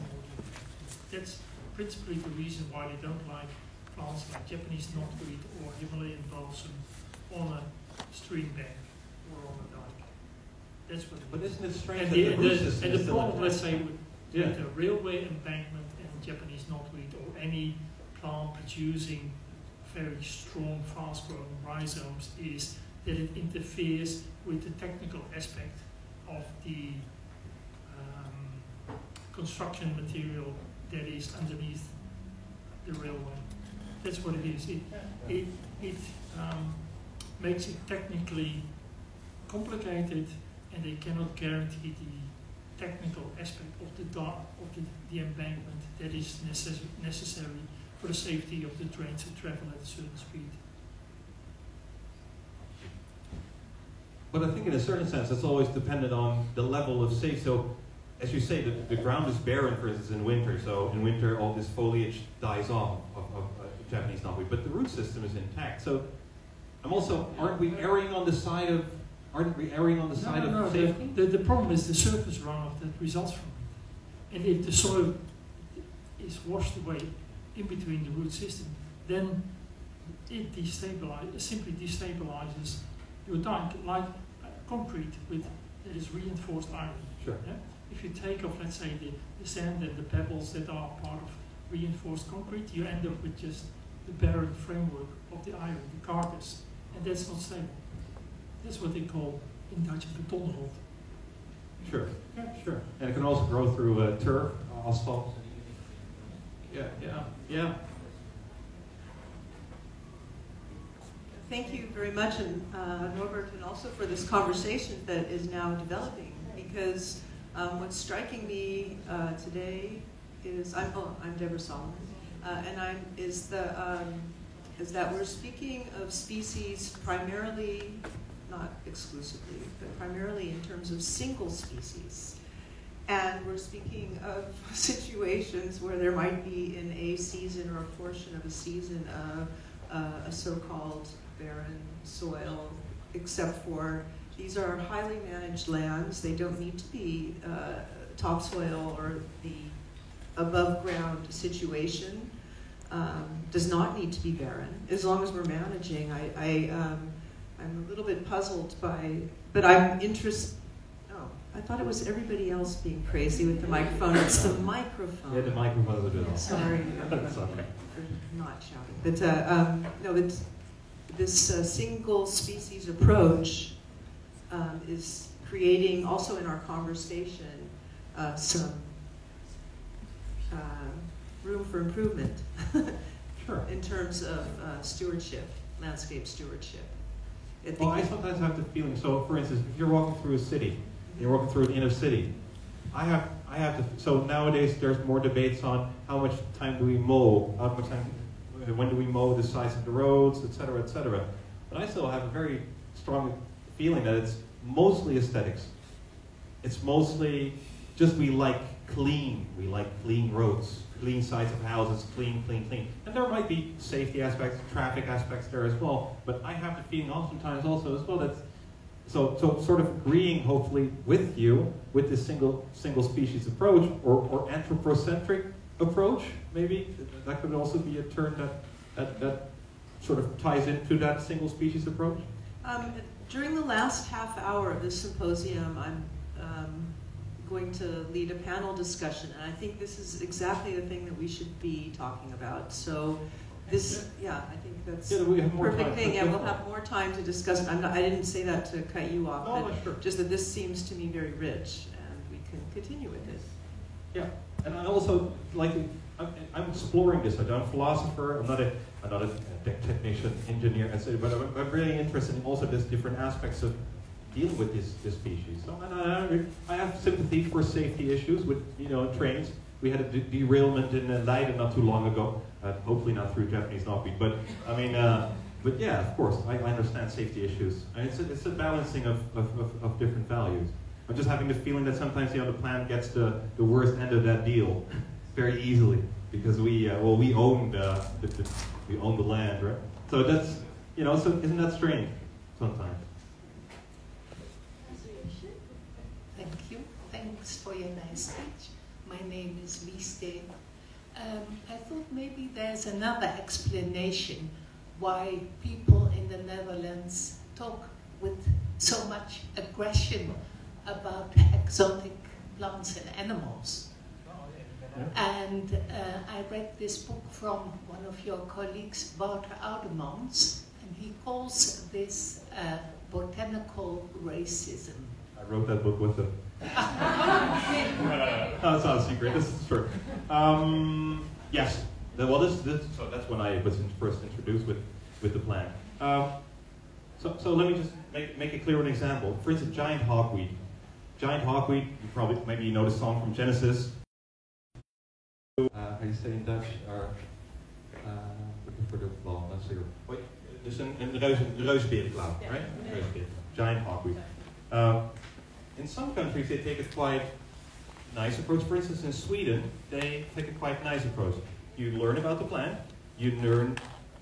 That's principally the reason why they don't like plants like Japanese knotweed or Himalayan balsam on a stream bank or on a dike. That's what. But isn't it strange and the problem, let's say, with a railway embankment and Japanese knotweed or any plant producing very strong, fast-growing rhizomes is that it interferes with the technical aspect of the construction material that is underneath the railway. That's what it is. It makes it technically complicated, and they cannot guarantee the technical aspect of the embankment that is necessary for the safety of the trains to travel at a certain speed. But I think in a certain sense it's always dependent on the level of safety. So as you say, the ground is barren, for instance, in winter. So in winter all this foliage dies off of Japanese knotweed, but the root system is intact. So aren't we erring on the side of safety? The problem is the surface runoff that results from it. And if the soil is washed away in between the root system, then it simply destabilizes your dike, like concrete that is reinforced iron. Sure. Yeah? If you take off, let's say, the sand and the pebbles that are part of reinforced concrete, you end up with just the barren framework of the iron, the carcass, and that's not stable. That's what they call in Dutch betonrot. Sure, sure. And it can also grow through turf, asphalt. Yeah. Thank you very much, and Norbert, and also for this conversation that is now developing. Because what's striking me today is I'm Deborah Solomon, and is that we're speaking of species primarily, not exclusively, but primarily in terms of single species. And we're speaking of situations where there might be in a season or a portion of a season a so-called barren soil, except for these are highly managed lands. They don't need to be topsoil, or the above ground situation does not need to be barren as long as we're managing. I'm a little bit puzzled by, but I'm interested. Oh, I thought it was everybody else being crazy with the microphone. It's the microphone. Yeah, the microphone is a bit off. Sorry, That's okay. for not shouting. But no, it's this single species approach is creating, also in our conversation, some room for improvement. Sure. In terms of stewardship, landscape stewardship. Well, I sometimes have the feeling, so for instance, if you're walking through a city, you're walking through an inner city, I have to, so nowadays there's more debates on how much time do we mow, how much time, when do we mow the sides of the roads, etc., etc. But I still have a very strong feeling that it's mostly aesthetics. It's mostly just we like clean roads, clean sides of houses, clean. And there might be safety aspects, traffic aspects there as well, but I have the feeling oftentimes also as well that, so sort of agreeing hopefully with you, with this single species approach, or anthropocentric approach, maybe, that could also be a term that sort of ties into that single species approach? During the last half hour of this symposium, I'm going to lead a panel discussion, and I think this is exactly the thing that we should be talking about. So this, I think that's we have more perfect time. thing. Yeah, we'll have more time to discuss it. I didn't say that to cut you off, No, but sure. just that this seems to me very rich, and we can continue with it. Yeah, and I also like, I'm exploring this. I'm a philosopher. I'm not a technician, engineer, etc. But I'm really interested in also this different aspects of dealing with this species. So, and I have sympathy for safety issues with trains. We had a derailment in Leiden not too long ago. Hopefully not through Japanese knotweed, but I mean, but yeah, of course, I understand safety issues. And it's a balancing of different values. I'm just having the feeling that sometimes the plant gets the worst end of that deal very easily because we own the land, right? So that's so isn't that strange sometimes? Thank you. Thanks for your nice speech. My name is Liesteen. I thought maybe there's another explanation why people in the Netherlands talk with so much aggression about exotic plants and animals. And I read this book from one of your colleagues, Wouter Oudemans, and he calls this botanical racism. I wrote that book with him. No, it's not a secret. This is true. Yes. Well, so that's when I was first introduced with the plant. So let me just make it clear an example. For instance, giant hogweed. Giant hogweed, maybe you know the song from Genesis. How do you say in Dutch? Looking for the ball, let's see. Wait, dus een reusberenklauw, right? Yeah. Reusbeer, giant hogweed. In some countries they take a quite nice approach. For instance, in Sweden, they take a quite nice approach. You learn about the plant, you learn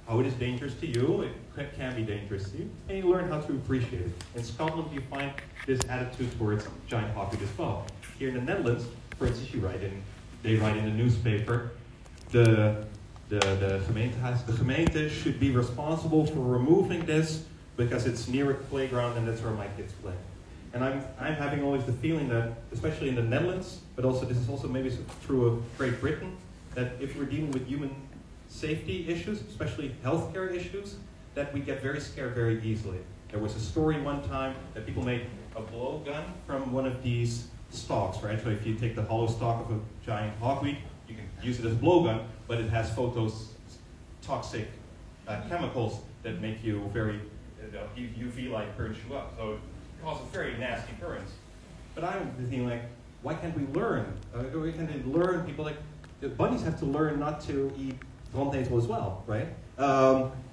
how it is dangerous to you, it can be dangerous to you, and you learn how to appreciate it. In Scotland, you find this attitude towards giant hogweed as well. Here in the Netherlands, for instance, they write in the newspaper, the gemeente should be responsible for removing this because it's near a playground and that's where my kids play. And I'm having always the feeling that, especially in the Netherlands, but also this is also maybe true of Great Britain, that if we're dealing with human safety issues, especially healthcare issues, that we get very scared very easily. There was a story one time that people made a blowgun from one of these stalks, right? So if you take the hollow stalk of a giant hogweed, you can use it as a blowgun, but it has phototoxic chemicals that make you very, UV light burns you up. So it causes very nasty burns. But I'm thinking like, why can't we learn? Why can't we learn? People like, the bunnies have to learn not to eat brandnetel as well, right?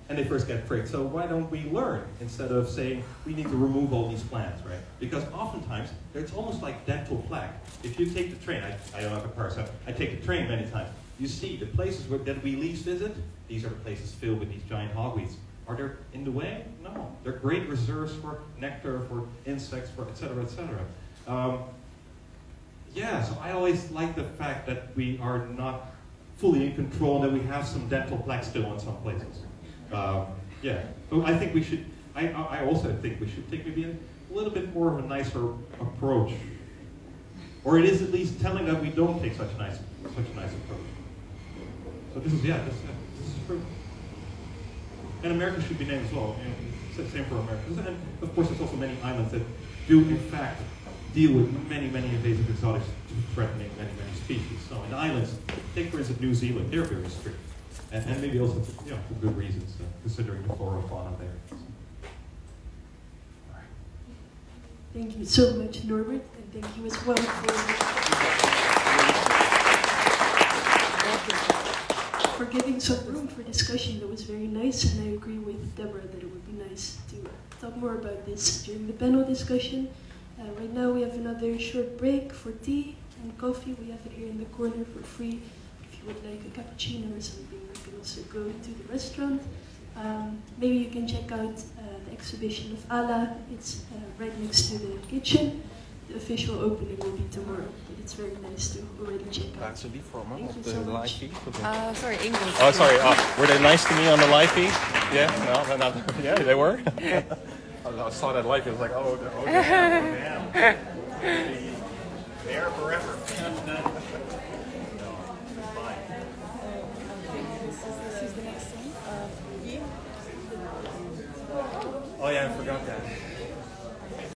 And they first get pricked. So why don't we learn instead of saying we need to remove all these plants, right? Because oftentimes it's almost like dental plaque. If you take the train, I don't have a car, so I take the train many times. You see the places that we least visit. These are the places filled with these giant hogweeds. Are they in the way? No. They're great reserves for nectar, for insects, for et cetera, et cetera. Yeah, so I always like the fact that we are not fully in control, and that we have some dental plaque still in some places. Yeah, so I think we should, I also think we should take maybe a little bit more of a nicer approach. Or it is at least telling that we don't take such a nice approach. So this is, this is true. And America should be named as well. Same for America. And of course there's also many islands that do in fact deal with many invasive exotics threatening many species. So in the islands, take for instance New Zealand, they're very strict. And maybe also for good reasons, considering the flora and fauna there. So. Right. Thank you so much, Norbert, and thank you as well for giving some room for discussion. That was very nice, and I agree with Deborah that it would be nice to talk more about this during the panel discussion. Right now we have another short break for tea and coffee. We have it here in the corner for free. If you would like a cappuccino or something, you can also go to the restaurant. Maybe you can check out the exhibition of Ala. It's right next to the kitchen. The official opening will be tomorrow, but it's very nice to already check out. Thank you so much. Sorry, English. Oh, sorry. Were they nice to me on the live feed? Yeah, no, yeah, they were. I saw that live. I was like, oh damn.